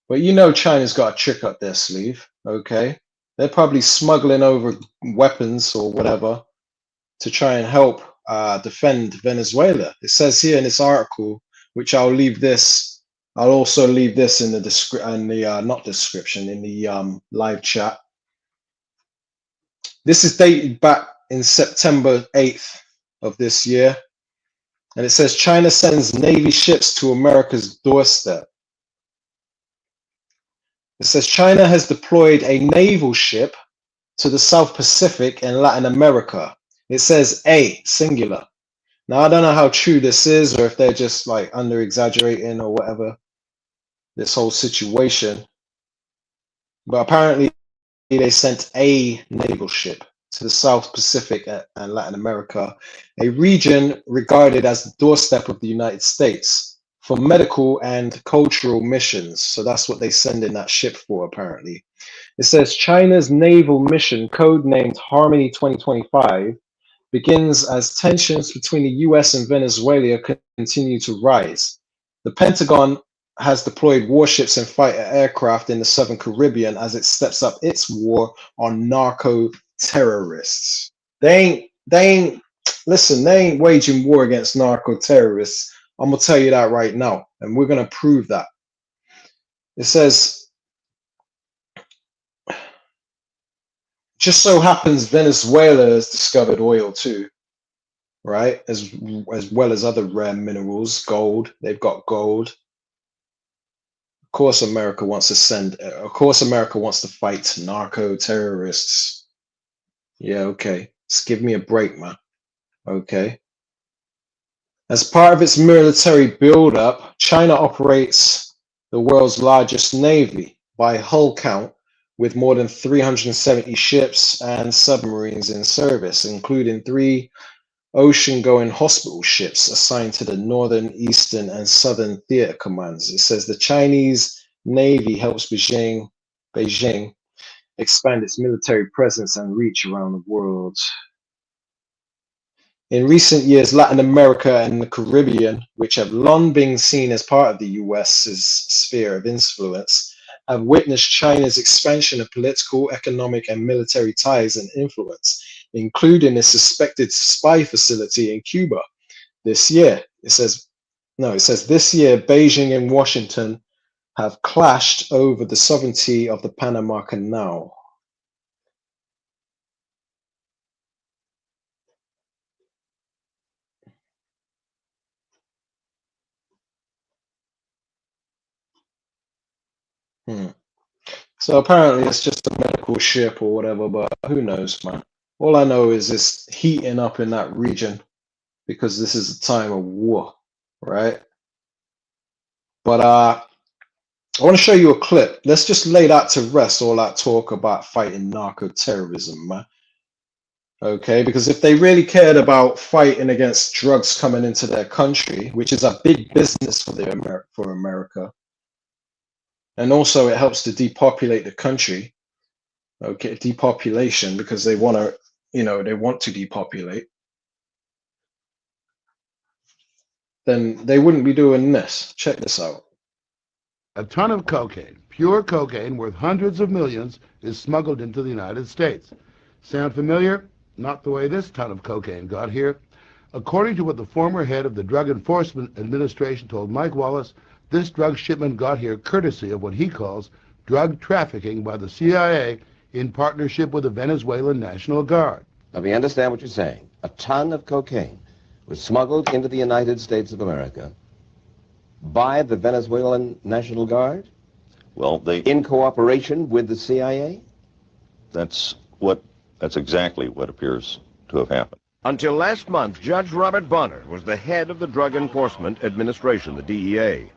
[SPEAKER 2] But you know China's got a trick up their sleeve, okay? They're probably smuggling over weapons or whatever to try and help defend Venezuela. It says here in this article, which I'll also leave this in the not description, in the live chat. This is dated back in September 8th of this year. And it says China sends Navy ships to America's doorstep. It says China has deployed a naval ship to the South Pacific and Latin America. It says a singular. Now, I don't know how true this is, or if they're just like under exaggerating or whatever, this whole situation. But apparently they sent a naval ship to the South Pacific and Latin America, a region regarded as the doorstep of the United States, for medical and cultural missions. So that's what they send in that ship for, apparently. It says China's naval mission, codenamed Harmony 2025, begins as tensions between the US and Venezuela continue to rise. The Pentagon has deployed warships and fighter aircraft in the Southern Caribbean as it steps up its war on narco terrorists. They ain't waging war against narco terrorists. I'm gonna tell you that right now, and we're gonna prove that. It says, just so happens Venezuela has discovered oil too, right? As well as other rare minerals, gold. They've got gold. Of course, America wants to fight narco terrorists. Yeah, okay. Just give me a break, man. Okay. As part of its military buildup, China operates the world's largest navy by hull count, with more than 370 ships and submarines in service, including 3 ocean-going hospital ships assigned to the Northern, Eastern, and Southern Theater Commands. It says the Chinese Navy helps Beijing expand its military presence and reach around the world. In recent years, Latin America and the Caribbean, which have long been seen as part of the US's sphere of influence, have witnessed China's expansion of political, economic, and military ties and influence, including a suspected spy facility in Cuba. This year, it says this year, Beijing and Washington have clashed over the sovereignty of the Panama Canal. So apparently it's just a medical ship or whatever, but who knows, man. All I know is it's heating up in that region because this is a time of war, right? But I want to show you a clip. Let's just lay that to rest, all that talk about fighting narco-terrorism, man. Okay, because if they really cared about fighting against drugs coming into their country, which is a big business for America, and also it helps to depopulate the country. Okay, depopulation, because they want to depopulate. Then they wouldn't be doing this. Check this out.
[SPEAKER 11] A ton of cocaine, pure cocaine worth hundreds of millions, is smuggled into the United States. Sound familiar? Not the way this ton of cocaine got here. According to what the former head of the Drug Enforcement Administration told Mike Wallace, this drug shipment got here courtesy of what he calls drug trafficking by the CIA in partnership with the Venezuelan National Guard.
[SPEAKER 12] Let me understand what you're saying. A ton of cocaine was smuggled into the United States of America by the Venezuelan National Guard?
[SPEAKER 13] Well,
[SPEAKER 12] in cooperation with the CIA?
[SPEAKER 13] That's exactly what appears to have happened.
[SPEAKER 14] Until last month, Judge Robert Bonner was the head of the Drug Enforcement Administration, the DEA.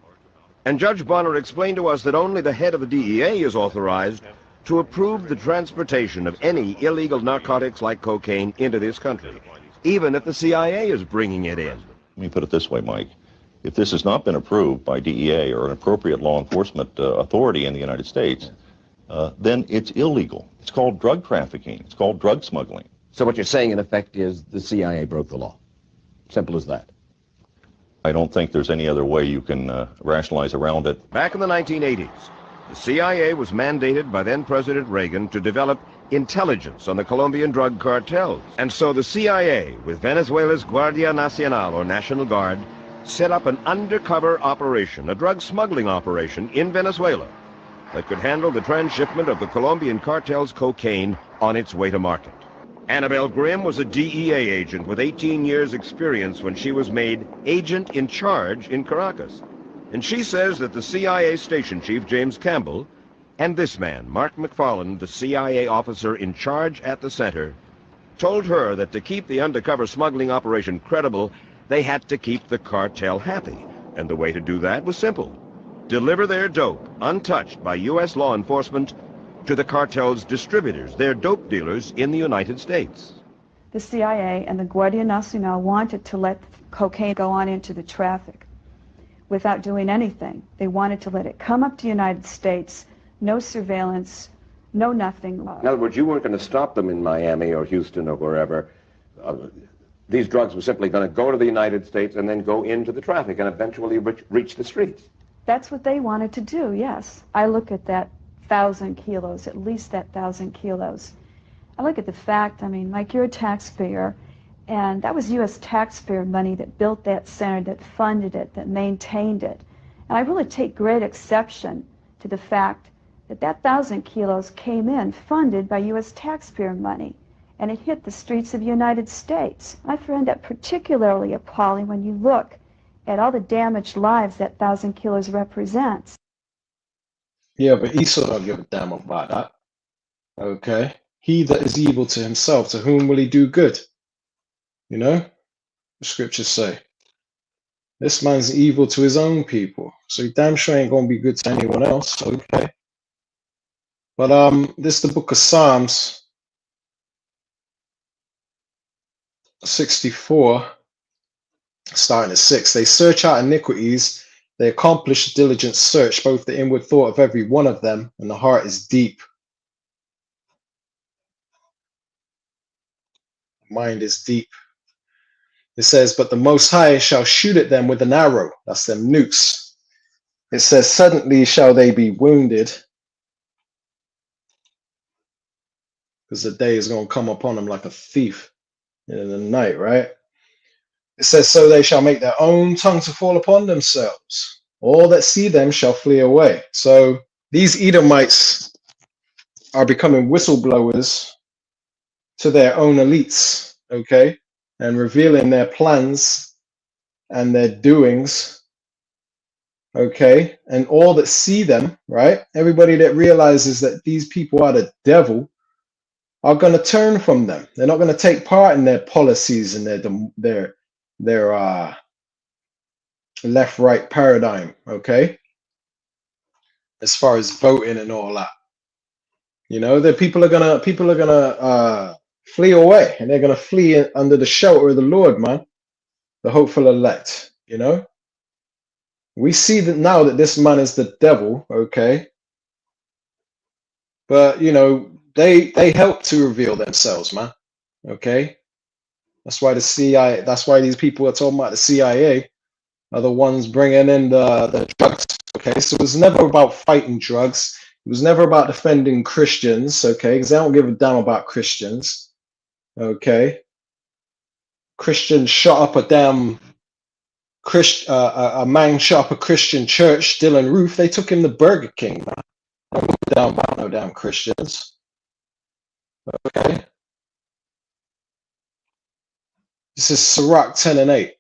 [SPEAKER 14] And Judge Bonner explained to us that only the head of the DEA is authorized to approve the transportation of any illegal narcotics like cocaine into this country, even if the CIA is bringing it in.
[SPEAKER 13] Let me put it this way, Mike. If this has not been approved by DEA or an appropriate law enforcement authority in the United States, then it's illegal. It's called drug trafficking. It's called drug smuggling.
[SPEAKER 14] So what you're saying, in effect, is the CIA broke the law. Simple as that.
[SPEAKER 13] I don't think there's any other way you can rationalize around it.
[SPEAKER 14] Back in the 1980s, the CIA was mandated by then-President Reagan to develop intelligence on the Colombian drug cartels. And so the CIA, with Venezuela's Guardia Nacional, or National Guard, set up an undercover operation, a drug smuggling operation in Venezuela that could handle the transshipment of the Colombian cartel's cocaine on its way to market. Annabelle Grimm was a DEA agent with 18 years' experience when she was made agent in charge in Caracas. And she says that the CIA station chief, James Campbell, and this man, Mark McFarland, the CIA officer in charge at the center, told her that to keep the undercover smuggling operation credible, they had to keep the cartel happy. And the way to do that was simple. Deliver their dope, untouched by U.S. law enforcement, to the cartel's distributors, their dope dealers in the United States.
[SPEAKER 15] The CIA and the Guardia Nacional wanted to let cocaine go on into the traffic without doing anything. They wanted to let it come up to the United States, no surveillance, no nothing.
[SPEAKER 14] In other words, you weren't going to stop them in Miami or Houston or wherever. These drugs were simply going to go to the United States and then go into the traffic and eventually reach the streets.
[SPEAKER 15] That's what they wanted to do, yes. I look at that 1,000 kilos, at least that 1,000 kilos. I look at the fact, I mean, Mike, you're a taxpayer, and that was U.S. taxpayer money that built that center, that funded it, that maintained it. And I really take great exception to the fact that that 1,000 kilos came in funded by U.S. taxpayer money, and it hit the streets of the United States. I find that particularly appalling when you look at all the damaged lives that 1,000 kilos represents.
[SPEAKER 2] Yeah, but Esau don't give a damn about that. Okay? He that is evil to himself, to whom will he do good? You know? The scriptures say. This man's evil to his own people. So he damn sure ain't gonna be good to anyone else. Okay. But this is the book of Psalms 64, starting at 6. They search out iniquities. They accomplish diligent search, both the inward thought of every one of them, and the heart is deep. Mind is deep. It says, but the Most High shall shoot at them with an arrow. That's them nukes. It says, suddenly shall they be wounded, because the day is going to come upon them like a thief in the night, right? It says, so they shall make their own tongue to fall upon themselves. All that see them shall flee away. So these Edomites are becoming whistleblowers to their own elites, okay? And revealing their plans and their doings, okay? And all that see them, right? Everybody that realizes that these people are the devil are going to turn from them. They're not going to take part in their policies and their left-right paradigm, okay? As far as voting and all that, you know, the people are gonna flee away, and they're gonna flee under the shelter of the Lord, man, the hopeful elect. You know, we see that now that this man is the devil, okay? But you know, they help to reveal themselves, man. Okay, that's why the CIA. That's why these people are talking about the CIA are the ones bringing in the drugs. Okay, so it was never about fighting drugs. It was never about defending Christians. Okay, because they don't give a damn about Christians. Okay, Christians shot up a damn a man shot up a Christian church, Dylan Roof. They took him to Burger King. Man. I don't give a damn about no damn Christians. Okay, this is Sirach 10 and 8.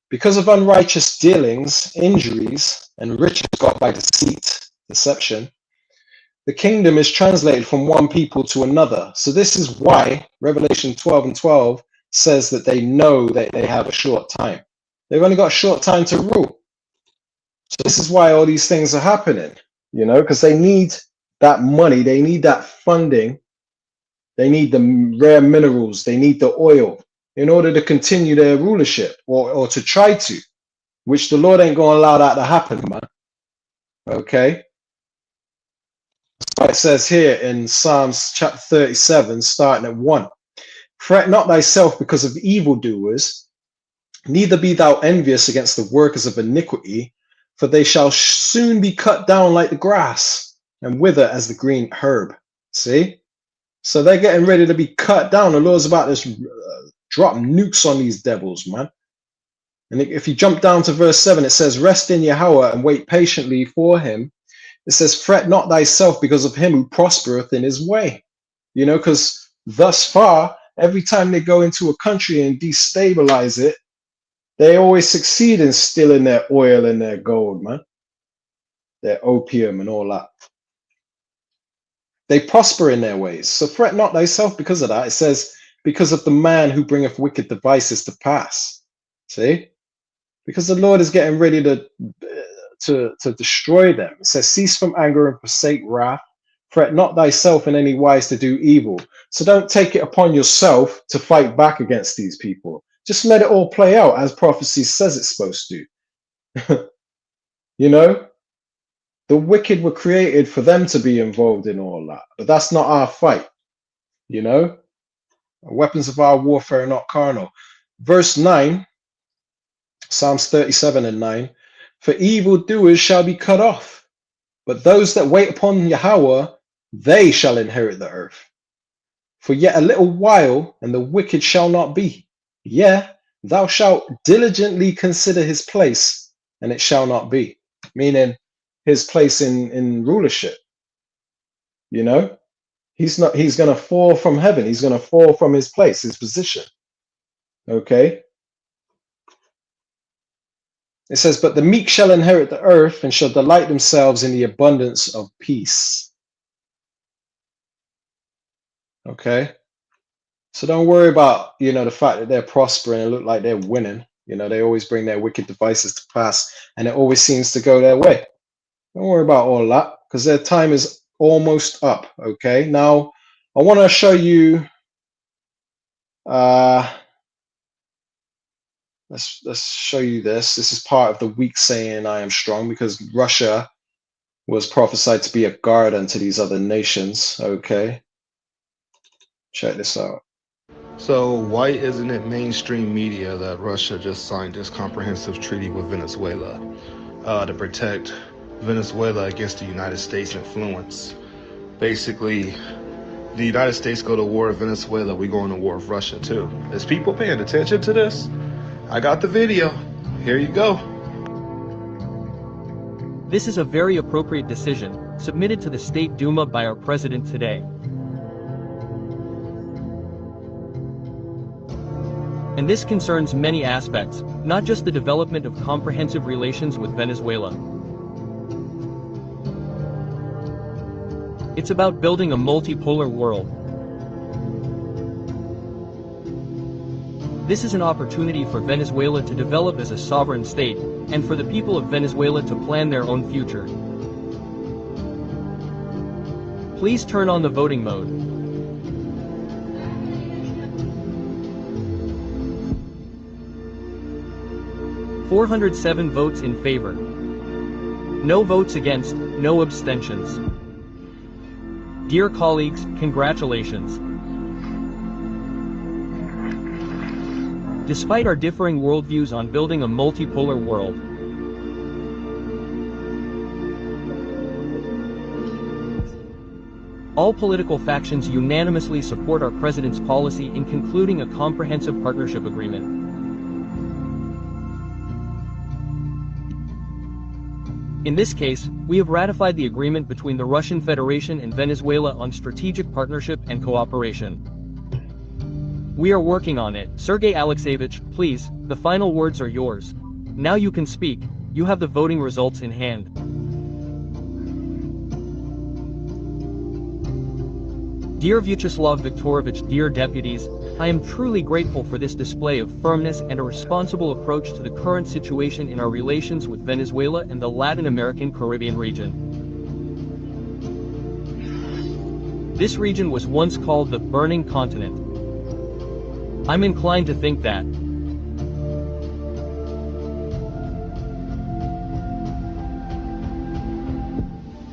[SPEAKER 2] Because of unrighteous dealings, injuries, and riches got by deceit, deception, the kingdom is translated from one people to another. So this is why Revelation 12 and 12 says that they know that they have a short time. They've only got a short time to rule. So this is why all these things are happening, you know, because they need that money. They need that funding. They need the rare minerals. They need the oil. in order to continue their rulership, or to try to, which the Lord ain't going to allow that to happen, man. Okay? So it says here in Psalms chapter 37, starting at 1. Fret not thyself because of evildoers, neither be thou envious against the workers of iniquity, for they shall soon be cut down like the grass and wither as the green herb. See? So they're getting ready to be cut down. The Lord's about to drop nukes on these devils, man. And if you jump down to verse 7, it says, rest in Yahweh and wait patiently for him. It says, fret not thyself because of him who prospereth in his way. You know, because thus far, every time they go into a country and destabilize it, they always succeed in stealing their oil and their gold, man. Their opium and all that. They prosper in their ways. So fret not thyself because of that. It says, because of the man who bringeth wicked devices to pass. See? Because the Lord is getting ready to destroy them. It says, cease from anger and forsake wrath. Fret not thyself in any wise to do evil. So don't take it upon yourself to fight back against these people. Just let it all play out as prophecy says it's supposed to. You know? The wicked were created for them to be involved in all that. But that's not our fight. You know? The weapons of our warfare are not carnal. Verse 9, Psalms 37 and 9. For evildoers shall be cut off, but those that wait upon Yahweh, they shall inherit the earth. For yet a little while, and the wicked shall not be. Yea, thou shalt diligently consider his place, and it shall not be. Meaning his place in rulership. You know? He's going to fall from heaven. He's going to fall from his place, his position. Okay? It says, but the meek shall inherit the earth and shall delight themselves in the abundance of peace. Okay? So don't worry about, you know, the fact that they're prospering and look like they're winning. You know, they always bring their wicked devices to pass and it always seems to go their way. Don't worry about all that because their time is almost up. Okay? Now, I want to show you let's show you this. This is part of the weak saying I am strong because Russia was prophesied to be a guard unto these other nations. Okay. Check this out.
[SPEAKER 16] So why isn't it mainstream media that Russia just signed this comprehensive treaty with Venezuela to protect Venezuela against the United States influence? Basically, the United States go to war with Venezuela, we go into war with Russia too. Is people paying attention to this? I got the video. Here you go.
[SPEAKER 17] This is a very appropriate decision, submitted to the State Duma by our president today. And this concerns many aspects, not just the development of comprehensive relations with Venezuela. It's about building a multipolar world. This is an opportunity for Venezuela to develop as a sovereign state, and for the people of Venezuela to plan their own future. Please turn on the voting mode. $407 votes in favor. No votes against, no abstentions. Dear colleagues, congratulations. Despite our differing worldviews on building a multipolar world, all political factions unanimously support our president's policy in concluding a comprehensive partnership agreement. In this case, we have ratified the agreement between the Russian Federation and Venezuela on strategic partnership and cooperation. We are working on it. Sergei Alexeyevich, please, the final words are yours. Now you can speak. You have the voting results in hand. Dear Vyacheslav Viktorovich, dear deputies, I am truly grateful for this display of firmness and a responsible approach to the current situation in our relations with Venezuela and the Latin American Caribbean region. This region was once called the Burning Continent. I'm inclined to think that.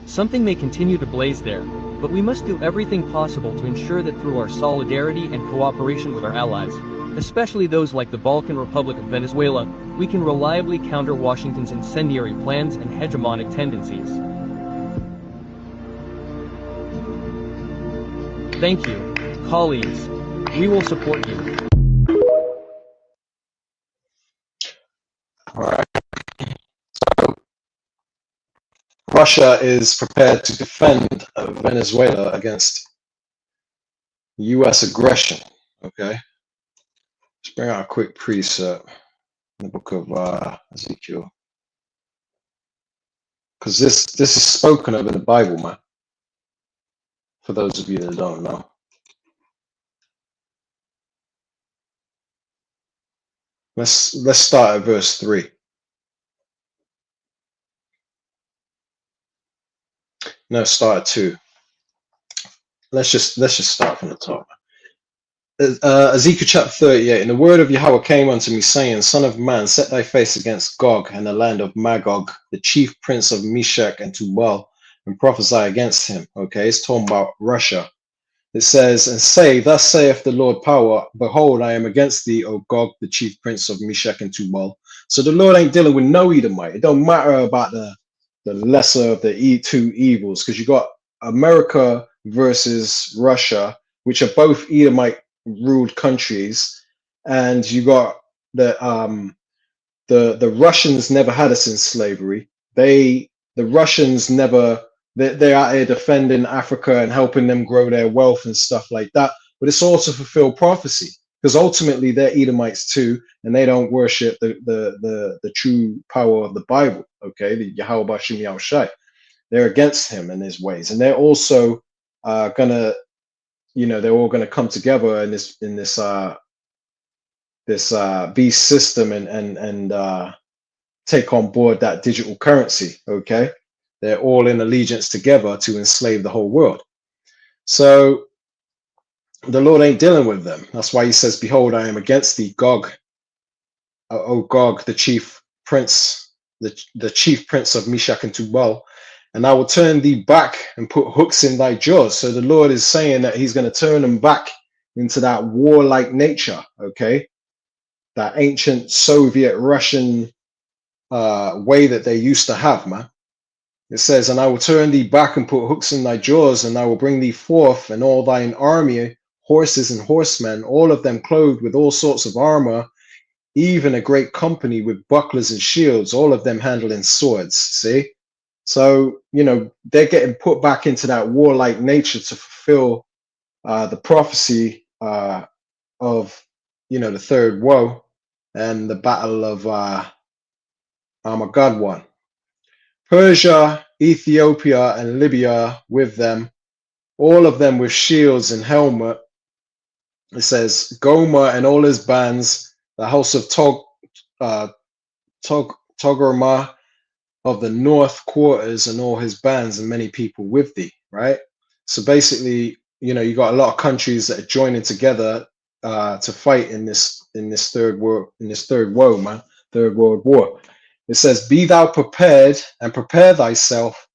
[SPEAKER 17] Something may continue to blaze there, but we must do everything possible to ensure that through our solidarity and cooperation with our allies, especially those like the Balkan Republic of Venezuela, we can reliably counter Washington's incendiary plans and hegemonic tendencies. Thank you, colleagues. We will support you.
[SPEAKER 2] All right. So Russia is prepared to defend Venezuela against U.S. aggression. Okay. Let's bring out a quick precept in the book of Ezekiel, because this is spoken of in the Bible, man. For those of you that don't know. Let's start at verse 3. No, start at 2. Let's just start from the top. Ezekiel chapter 38. And the word of Yahweh came unto me, saying, Son of man, set thy face against Gog and the land of Magog, the chief prince of Meshech and Tubal, and prophesy against him. Okay, it's talking about Russia. It says, and say, thus saith the Lord power, behold, I am against thee, O Gog, the chief prince of Meshech and Tubal. So the Lord ain't dealing with no Edomite. It don't matter about the lesser of the two evils, because you got America versus Russia, which are both Edomite ruled countries, and you got the Russians never had us in slavery. The Russians never. They're out here defending Africa and helping them grow their wealth and stuff like that. But it's also fulfill prophecy, because ultimately they're Edomites too, and they don't worship the true power of the Bible. Okay, the Yahweh Bashim Yahushai. They're against him and his ways, and they're also gonna, they're all gonna come together in this beast system and take on board that digital currency. Okay. They're all in allegiance together to enslave the whole world. So the Lord ain't dealing with them. That's why he says, behold, I am against thee, Gog, O Gog, the chief prince, the chief prince of Meshech and Tubal, and I will turn thee back and put hooks in thy jaws. So the Lord is saying that he's going to turn them back into that warlike nature, okay? That ancient Soviet Russian way that they used to have, man. It says, and I will turn thee back and put hooks in thy jaws, and I will bring thee forth, and all thine army, horses and horsemen, all of them clothed with all sorts of armor, even a great company with bucklers and shields, all of them handling swords. See? So, they're getting put back into that warlike nature to fulfill the prophecy of, the third woe and the battle of Armageddon. Persia, Ethiopia, and Libya with them, all of them with shields and helmet. It says, Gomer and all his bands, the house of Togarmah of the north quarters and all his bands and many people with thee, right? So basically, you got a lot of countries that are joining together to fight in this third woe, man, Third World War. It says, be thou prepared and prepare thyself,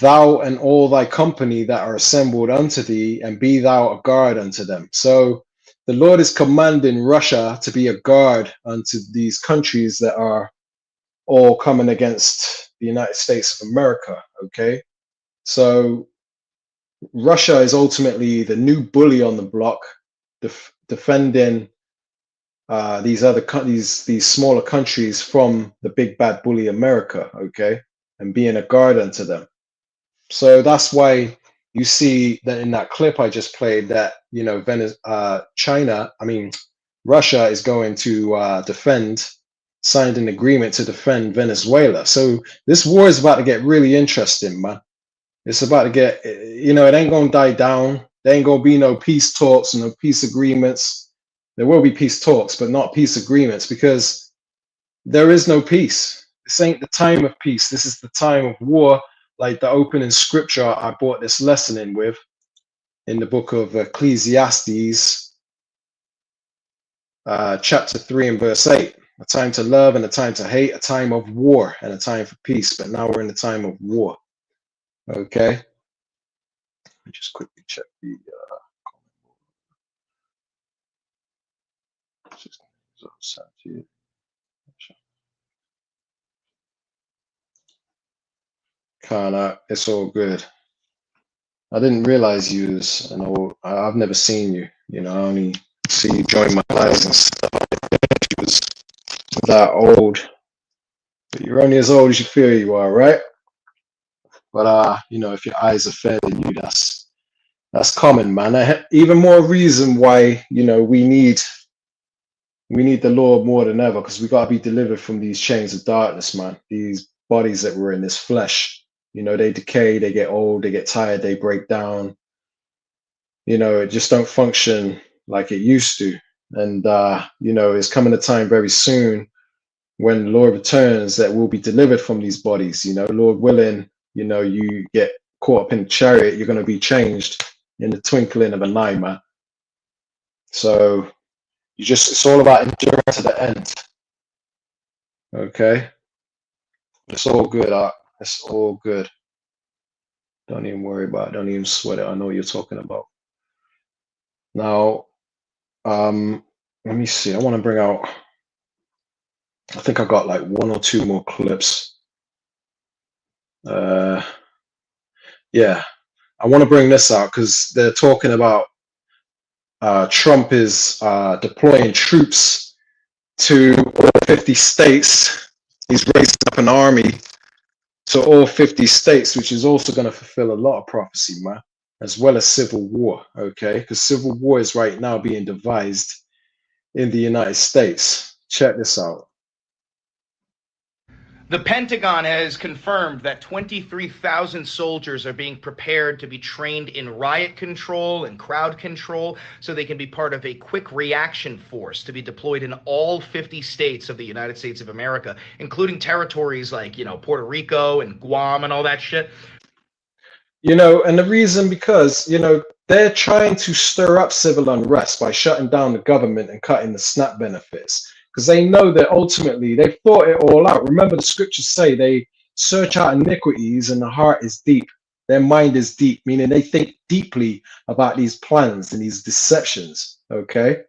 [SPEAKER 2] thou and all thy company that are assembled unto thee, and be thou a guard unto them. So the Lord is commanding Russia to be a guard unto these countries that are all coming against the United States of America. Okay. So Russia is ultimately the new bully on the block, defending these smaller countries from the big bad bully America, okay, and being a guard unto them. So that's why you see that in that clip I just played that Russia is going to signed an agreement to defend Venezuela. So this war is about to get really interesting, man. It's about to get, it ain't gonna die down. There ain't gonna be no peace talks, no peace agreements. There will be peace talks, but not peace agreements, because there is no peace. This ain't the time of peace. This is the time of war, like the opening scripture I brought this lesson in the book of Ecclesiastes, chapter 3 and verse 8. A time to love and a time to hate, a time of war and a time for peace. But now we're in the time of war. Okay. Let me just quickly check the Kana, it's all good. I didn't realize you was an old. I've never seen you. You know, I only see you join my lives and stuff. I didn't think you was that old. But you're only as old as you feel you are, right? But you know, if your eyes are fairer than you, that's common, man. Even more reason why, you know, we need the Lord more than ever, because we got to be delivered from these chains of darkness, man. These bodies that were in this flesh, you know, they decay, they get old, they get tired, they break down. You know, it just don't function like it used to. And you know, it's coming a time very soon when the Lord returns that we'll be delivered from these bodies. You know, Lord willing, you know, you get caught up in the chariot, you're going to be changed in the twinkling of an eye, man. So it's all about enduring to the end. Okay. It's all good, Art. It's all good. Don't even worry about it. Don't even sweat it. I know what you're talking about. Now, let me see. I want to bring out, I think I got like one or two more clips. Yeah, I want to bring this out because they're talking about Trump is deploying troops to all 50 states. He's raising up an army to all 50 states, which is also going to fulfill a lot of prophecy, man, as well as civil war, okay? Because civil war is right now being devised in the United States. Check this out.
[SPEAKER 18] The Pentagon has confirmed that 23,000 soldiers are being prepared to be trained in riot control and crowd control so they can be part of a quick reaction force to be deployed in all 50 states of the United States of America, including territories like, you know, Puerto Rico and Guam and all that shit.
[SPEAKER 2] You know, and the reason because, you know, they're trying to stir up civil unrest by shutting down the government and cutting the SNAP benefits. Because they know that ultimately they've thought it all out. Remember, the scriptures say they search out iniquities and the heart is deep. Their mind is deep, meaning they think deeply about these plans and these deceptions. Okay,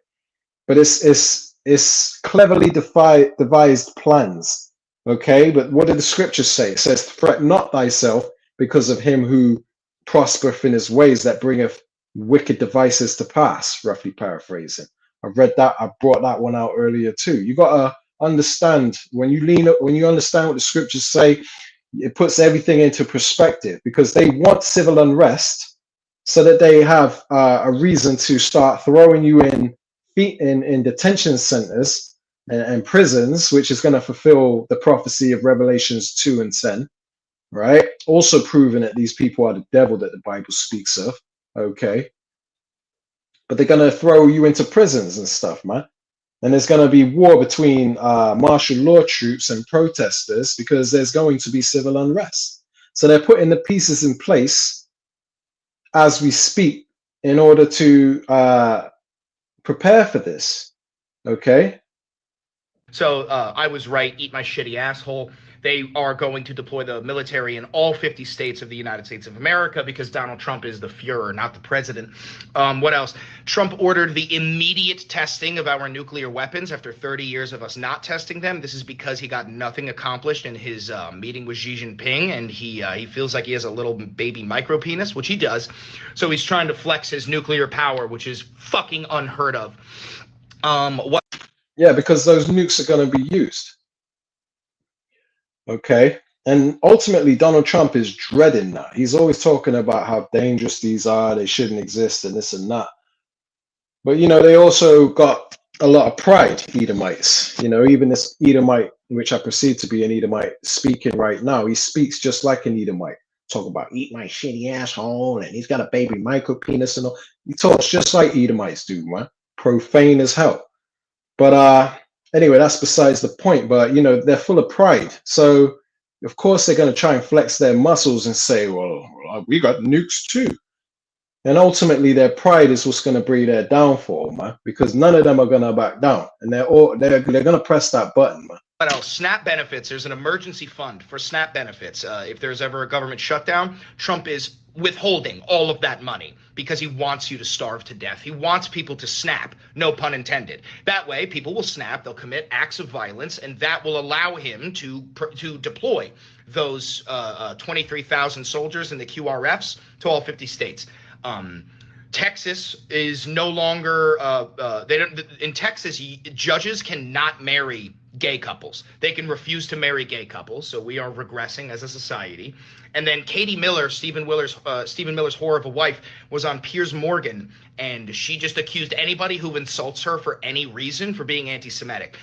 [SPEAKER 2] but it's cleverly devised plans. Okay, but what did the scriptures say? It says, "Fret not thyself because of him who prospereth in his ways, that bringeth wicked devices to pass." Roughly paraphrasing. I've read that. I brought that one out earlier too. You got to understand when you understand what the scriptures say, it puts everything into perspective, because they want civil unrest so that they have a reason to start throwing you in detention centers and prisons, which is going to fulfill the prophecy of Revelations 2 and 10, right? Also proving that these people are the devil that the Bible speaks of. Okay. But they're going to throw you into prisons and stuff, man. And there's going to be war between martial law troops and protesters because there's going to be civil unrest. So they're putting the pieces in place as we speak in order to prepare for this. Okay.
[SPEAKER 18] So I was right, eat my shitty asshole. They are going to deploy the military in all 50 states of the United States of America because Donald Trump is the Fuhrer, not the president. What else? Trump ordered the immediate testing of our nuclear weapons after 30 years of us not testing them. This is because he got nothing accomplished in his meeting with Xi Jinping, and he feels like he has a little baby micro penis, which he does. So he's trying to flex his nuclear power, which is fucking unheard of.
[SPEAKER 2] Yeah, because those nukes are going to be used. Okay. And ultimately, Donald Trump is dreading that. He's always talking about how dangerous these are, they shouldn't exist, and this and that. But, you know, they also got a lot of pride, Edomites. You know, even this Edomite, which I perceive to be an Edomite, speaking right now, he speaks just like an Edomite. Talk about eat my shitty asshole, and he's got a baby micro penis and all. He talks just like Edomites do, man. Profane as hell. But anyway, that's besides the point. But, you know, they're full of pride. So, of course, they're going to try and flex their muscles and say, well, we got nukes too. And ultimately, their pride is what's going to bring their downfall, man. Because none of them are going to back down, and they're going to press that button, man.
[SPEAKER 18] What else? SNAP benefits. There's an emergency fund for SNAP benefits. If there's ever a government shutdown, Trump is withholding all of that money because he wants you to starve to death. He wants people to snap, no pun intended. That way, people will snap, they'll commit acts of violence, and that will allow him to deploy those 23,000 soldiers in the QRFs to all 50 states. Texas is no longer in Texas, judges cannot marry gay couples. They can refuse to marry gay couples, so we are regressing as a society. And then Katie Miller, Stephen Miller's whore of a wife, was on Piers Morgan, and she just accused anybody who insults her for any reason for being anti-Semitic.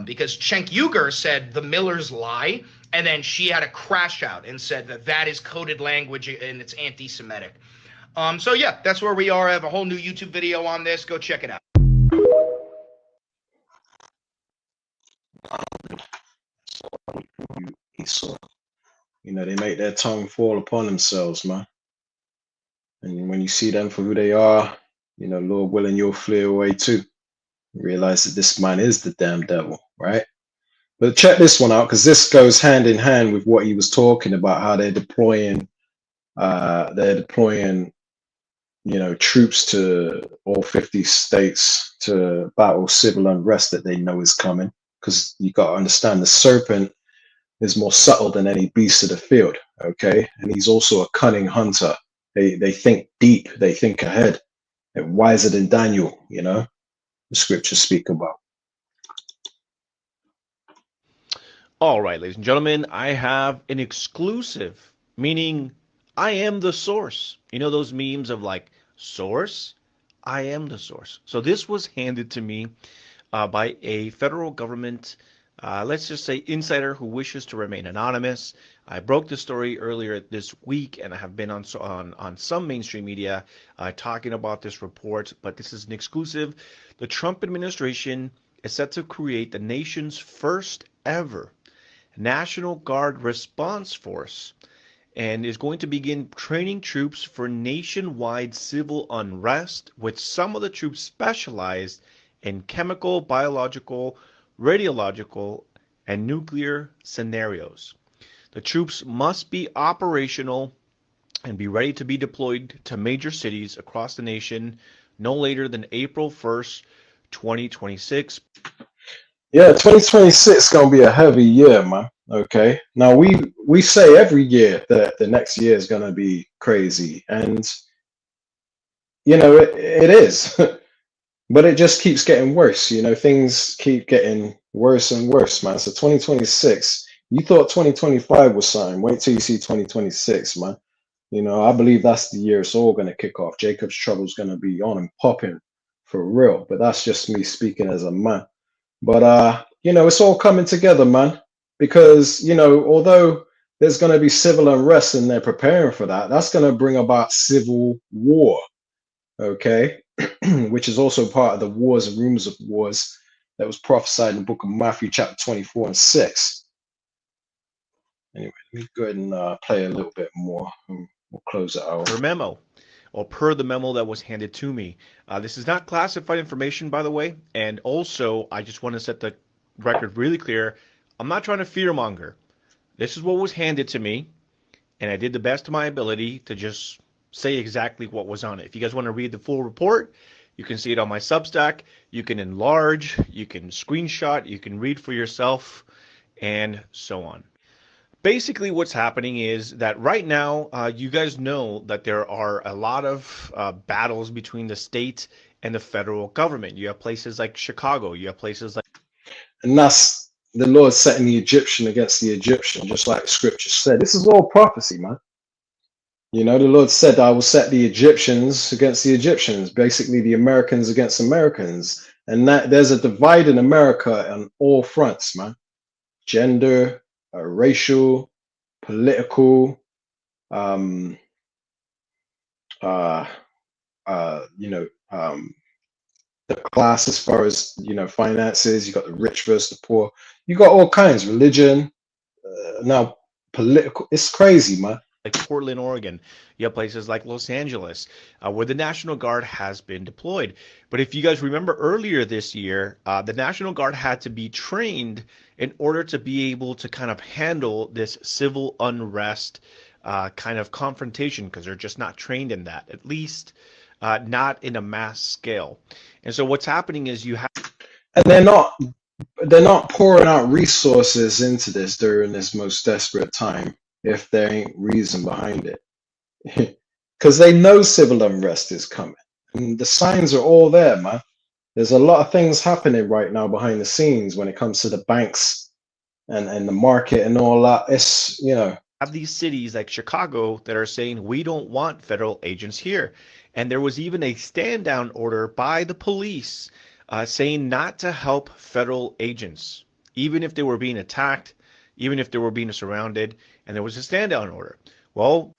[SPEAKER 18] Because Cenk Uygur said the Millers lie, and then she had a crash out and said that is coded language and it's anti-Semitic. So yeah, that's where we are. I have a whole new YouTube video on this. Go check it out.
[SPEAKER 2] Esau. You know, they make their tongue fall upon themselves, man. And when you see them for who they are, you know, Lord willing, you'll flee away too. Realize that this man is the damn devil, right? But check this one out, because this goes hand in hand with what he was talking about, how they're deploying, you know, troops to all 50 states to battle civil unrest that they know is coming. Because you got to understand, the serpent is more subtle than any beast of the field, okay? And he's also a cunning hunter. They think deep, they think ahead, and wiser than Daniel, you know, the scriptures speak about.
[SPEAKER 19] All right, ladies and gentlemen, I have an exclusive, meaning I am the source. You know those memes of like, source? I am the source. So this was handed to me by a federal government, let's just say insider who wishes to remain anonymous. I broke the story earlier this week, and I have been on some mainstream media talking about this report, but this is an exclusive. The Trump administration is set to create the nation's first ever National Guard response force and is going to begin training troops for nationwide civil unrest, with some of the troops specialized in chemical, biological, radiological, and nuclear scenarios. The troops must be operational and be ready to be deployed to major cities across the nation no later than April 1st, 2026.
[SPEAKER 2] Yeah, 2026 is going to be a heavy year, man. Okay. Now, we say every year that the next year is going to be crazy. And, you know, it is. But it just keeps getting worse. You know, things keep getting worse and worse, man. So 2026, you thought 2025 was something. Wait till you see 2026, man. You know, I believe that's the year it's all going to kick off. Jacob's trouble is going to be on and popping for real. But that's just me speaking as a man. But, you know, it's all coming together, man. Because, you know, although there's going to be civil unrest and they're preparing for that, that's going to bring about civil war. Okay. Which is also part of the wars and rumors of wars that was prophesied in the book of Matthew, chapter 24 and 6. Anyway, let me go ahead and play a little bit more, and we'll close it out.
[SPEAKER 19] Per memo, or per the memo that was handed to me. This is not classified information, by the way, and also I just want to set the record really clear. I'm not trying to fearmonger. This is what was handed to me, and I did the best of my ability to just say exactly what was on it. If you guys want to read the full report, you can see it on my Substack. You can enlarge, you can screenshot, you can read for yourself, and so on. Basically, what's happening is that right now, you guys know that there are a lot of battles between the state and the federal government. You have places like Chicago. You have places like...
[SPEAKER 2] And that's the Lord setting the Egyptian against the Egyptian, just like Scripture said. This is all prophecy, man. You know, the Lord said, I will set the Egyptians against the Egyptians, basically the Americans against Americans. And that there's a divide in America on all fronts, man. Gender, racial, political, you know, the class as far as, you know, finances. You got the rich versus the poor. You got all kinds, religion, now political. It's crazy, man.
[SPEAKER 19] like Portland, Oregon. You have places like Los Angeles, where the National Guard has been deployed. But if you guys remember earlier this year, the National Guard had to be trained in order to be able to kind of handle this civil unrest kind of confrontation, because they're just not trained in that, at least not in a mass scale. And so what's happening is you have,
[SPEAKER 2] And they're not pouring out resources into this during this most desperate time if there ain't reason behind it. Because they know civil unrest is coming. And the signs are all there, man. There's a lot of things happening right now behind the scenes when it comes to the banks and the market and all that. It's, you know.
[SPEAKER 19] have these cities like Chicago that are saying, we don't want federal agents here. And there was even a stand down order by the police saying not to help federal agents, even if they were being attacked, even if they were being surrounded, and there was a stand down order. Well,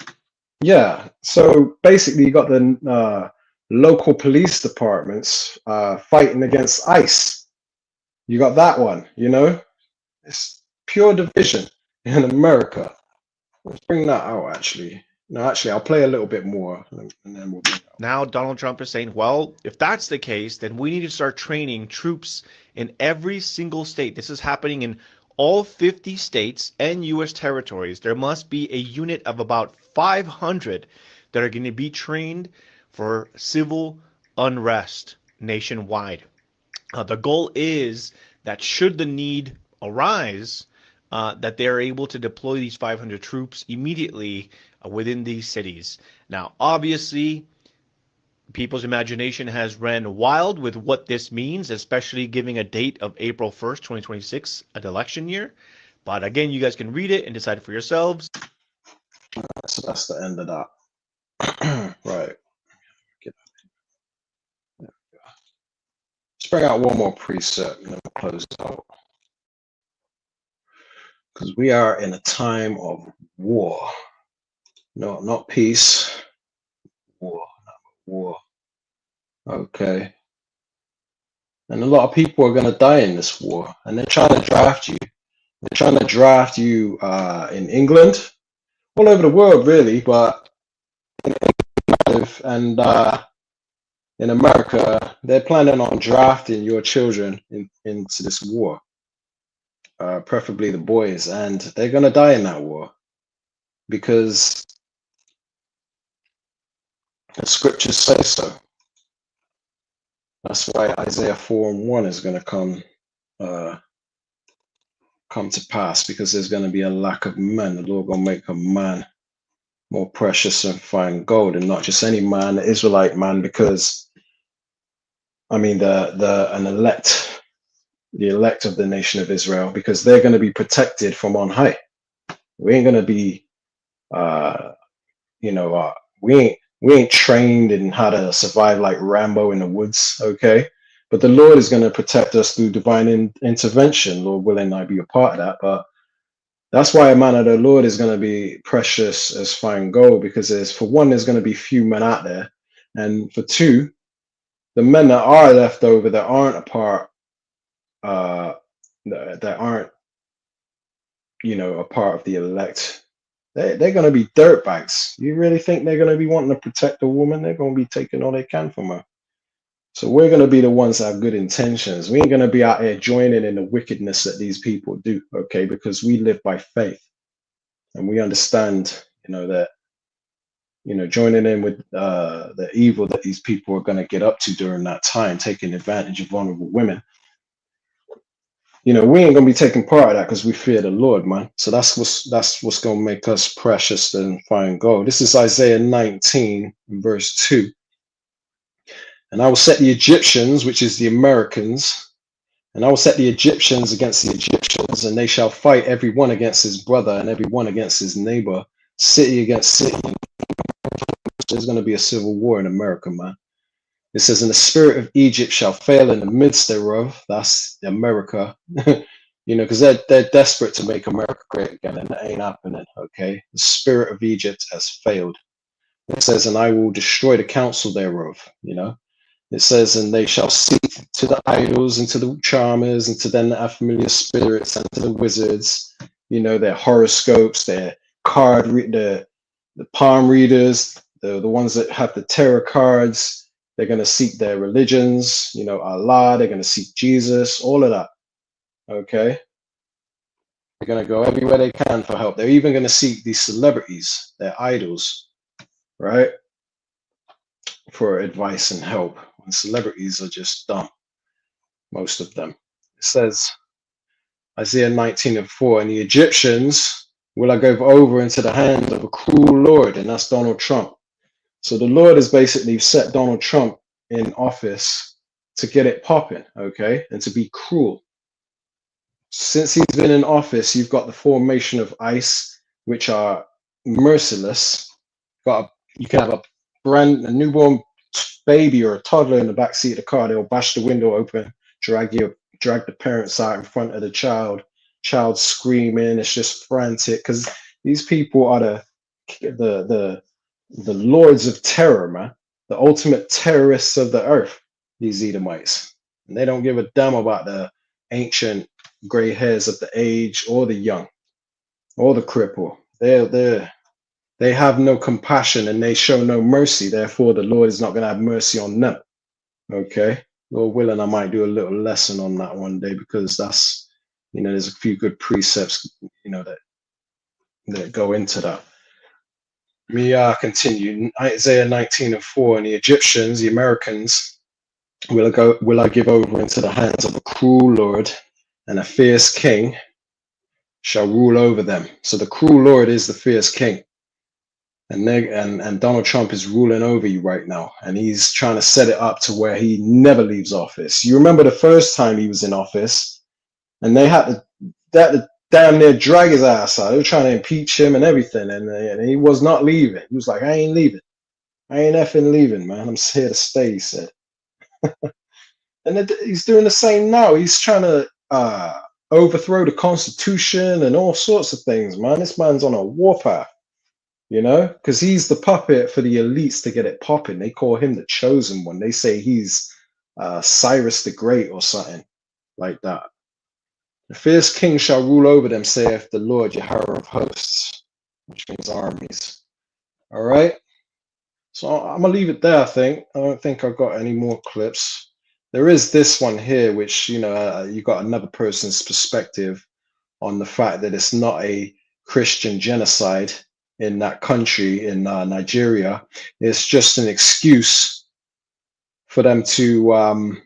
[SPEAKER 2] yeah. So basically, you got the local police departments fighting against ICE. You got that one, you know? It's pure division in America. Let's bring that out, actually. No, actually, I'll play a little bit more, and then we'll bring it out.
[SPEAKER 19] Now Donald Trump is saying, well, if that's the case, then we need to start training troops in every single state. This is happening in all 50 states and U.S. territories. There must be a unit of about 500 that are going to be trained for civil unrest nationwide. The goal is that should the need arise, that they're able to deploy these 500 troops immediately within these cities. Now, obviously, people's imagination has ran wild with what this means, especially giving a date of April 1st, 2026, an election year. But again, you guys can read it and decide for yourselves.
[SPEAKER 2] So that's the end of that. Right. Let's bring out one more preset and then we'll close it out. Because we are in a time of war. No, not peace. War. War. Okay. And a lot of people are going to die in this war. And they're trying to draft you. They're trying to draft you in England, all over the world, really, but in America, they're planning on drafting your children into this war, preferably the boys, and they're going to die in that war because the scriptures say so. That's why Isaiah 4:1 is going to come to pass, because there's going to be a lack of men. The Lord going to make a man more precious than fine gold, and not just any man, the Israelite man, because I mean the elect of the nation of Israel, because they're going to be protected from on high. We ain't going to be we ain't trained in how to survive like Rambo in the woods, okay? But the Lord is going to protect us through divine intervention. Lord willing, I be a part of that. But that's why a man of the Lord is going to be precious as fine gold, because for one, there's going to be few men out there. And for two, the men that are left over that aren't a part, that aren't, a part of the elect, they're going to be dirtbags. You really think they're going to be wanting to protect a woman? They're going to be taking all they can from her. So we're going to be the ones that have good intentions. We ain't going to be out here joining in the wickedness that these people do, okay? Because we live by faith, and we understand, that, joining in with the evil that these people are going to get up to during that time, taking advantage of vulnerable women. We ain't going to be taking part of that because we fear the Lord, man. So that's what's going to make us precious than fine gold. This is Isaiah 19, verse 2. And I will set the Egyptians, which is the Americans, and I will set the Egyptians against the Egyptians, and they shall fight every one against his brother and every one against his neighbor, city against city. There's going to be a civil war in America, man. It says, and the spirit of Egypt shall fail in the midst thereof. That's America, because they're desperate to make America great again, and that ain't happening, okay? The spirit of Egypt has failed. It says, and I will destroy the counsel thereof, It says, and they shall seek to the idols and to the charmers and to them that have familiar spirits and to the wizards, their horoscopes, their the palm readers, the ones that have the tarot cards, they're going to seek their religions, you know, Allah, they're going to seek Jesus, all of that. Okay. They're going to go everywhere they can for help. They're even going to seek these celebrities, their idols, right, for advice and help. And celebrities are just dumb, most of them. It says, Isaiah 19:4, and the Egyptians will I give over into the hand of a cruel Lord, and that's Donald Trump. So the Lord has basically set Donald Trump in office to get it popping, okay, and to be cruel. Since he's been in office, you've got the formation of ICE, which are merciless. You can have a newborn baby or a toddler in the back seat of the car. They'll bash the window open, drag the parents out in front of the child screaming. It's just frantic because these people are the lords of terror, man, the ultimate terrorists of the earth, these Edomites. And they don't give a damn about the ancient gray hairs of the age or the young or the cripple. They have no compassion and they show no mercy. Therefore, the Lord is not going to have mercy on them. Okay, Lord willing, I might do a little lesson on that one day because that's, you know, there's a few good precepts, you know, that go into that. Let me continue. Isaiah 19:4, and the Egyptians, the Americans, will I give over into the hands of a cruel Lord, and a fierce king shall rule over them. So the cruel Lord is the fierce king. And Donald Trump is ruling over you right now, and he's trying to set it up to where he never leaves office. You remember the first time he was in office, and they had to damn near drag his ass out. They were trying to impeach him and everything, and he was not leaving. He was like, I ain't leaving. I ain't effing leaving, man. I'm here to stay, he said. And he's doing the same now. He's trying to overthrow the Constitution and all sorts of things, man. This man's on a warpath. You know, because he's the puppet for the elites to get it popping. They call him the chosen one. They say he's Cyrus the Great or something like that. The fierce king shall rule over them, saith the Lord, Yahweh of hosts, which means armies. All right. So I'm going to leave it there, I think. I don't think I've got any more clips. There is this one here, which, you know, you got another person's perspective on the fact that it's not a Christian genocide in that country, in Nigeria. It's just an excuse for them to,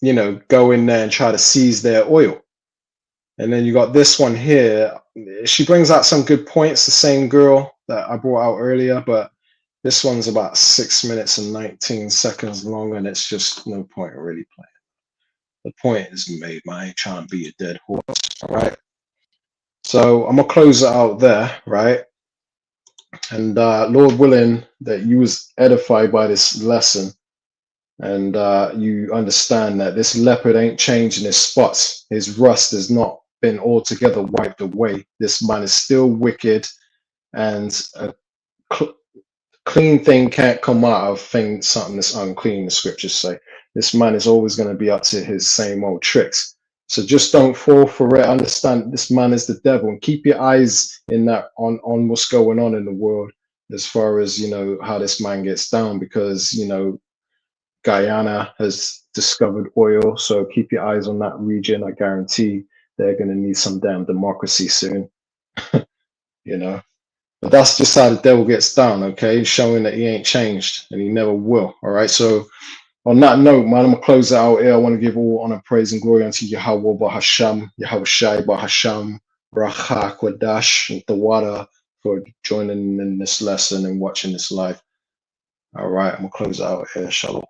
[SPEAKER 2] you know, go in there and try to seize their oil. And then you got this one here. She brings out some good points, the same girl that I brought out earlier, but this one's about 6 minutes and 19 seconds long, and it's just no point in really playing. The point is made, man. I ain't trying to be a dead horse, all right? So I'm gonna close it out there, right? And Lord willing that you was edified by this lesson, and you understand that this leopard ain't changing his spots. His rust has not been altogether wiped away. This man is still wicked, and a clean thing can't come out of something that's unclean, the scriptures say. This man is always going to be up to his same old tricks. So just don't fall for it. Understand this man is the devil, and keep your eyes in that on what's going on in the world as far as, you know, how this man gets down, because, you know, Guyana has discovered oil. So keep your eyes on that region. I guarantee they're going to need some damn democracy soon, you know. But that's just how the devil gets down, okay? He's showing that he ain't changed and he never will. All right. So on that note, man, I'm gonna close it out here. I want to give all honor, praise, and glory unto Yahweh Bahasham, Yahweh Shai Bahasham, Bracha Kwadash, and Tawada for joining in this lesson and watching this live. All right, I'm gonna close it out here. Shalom.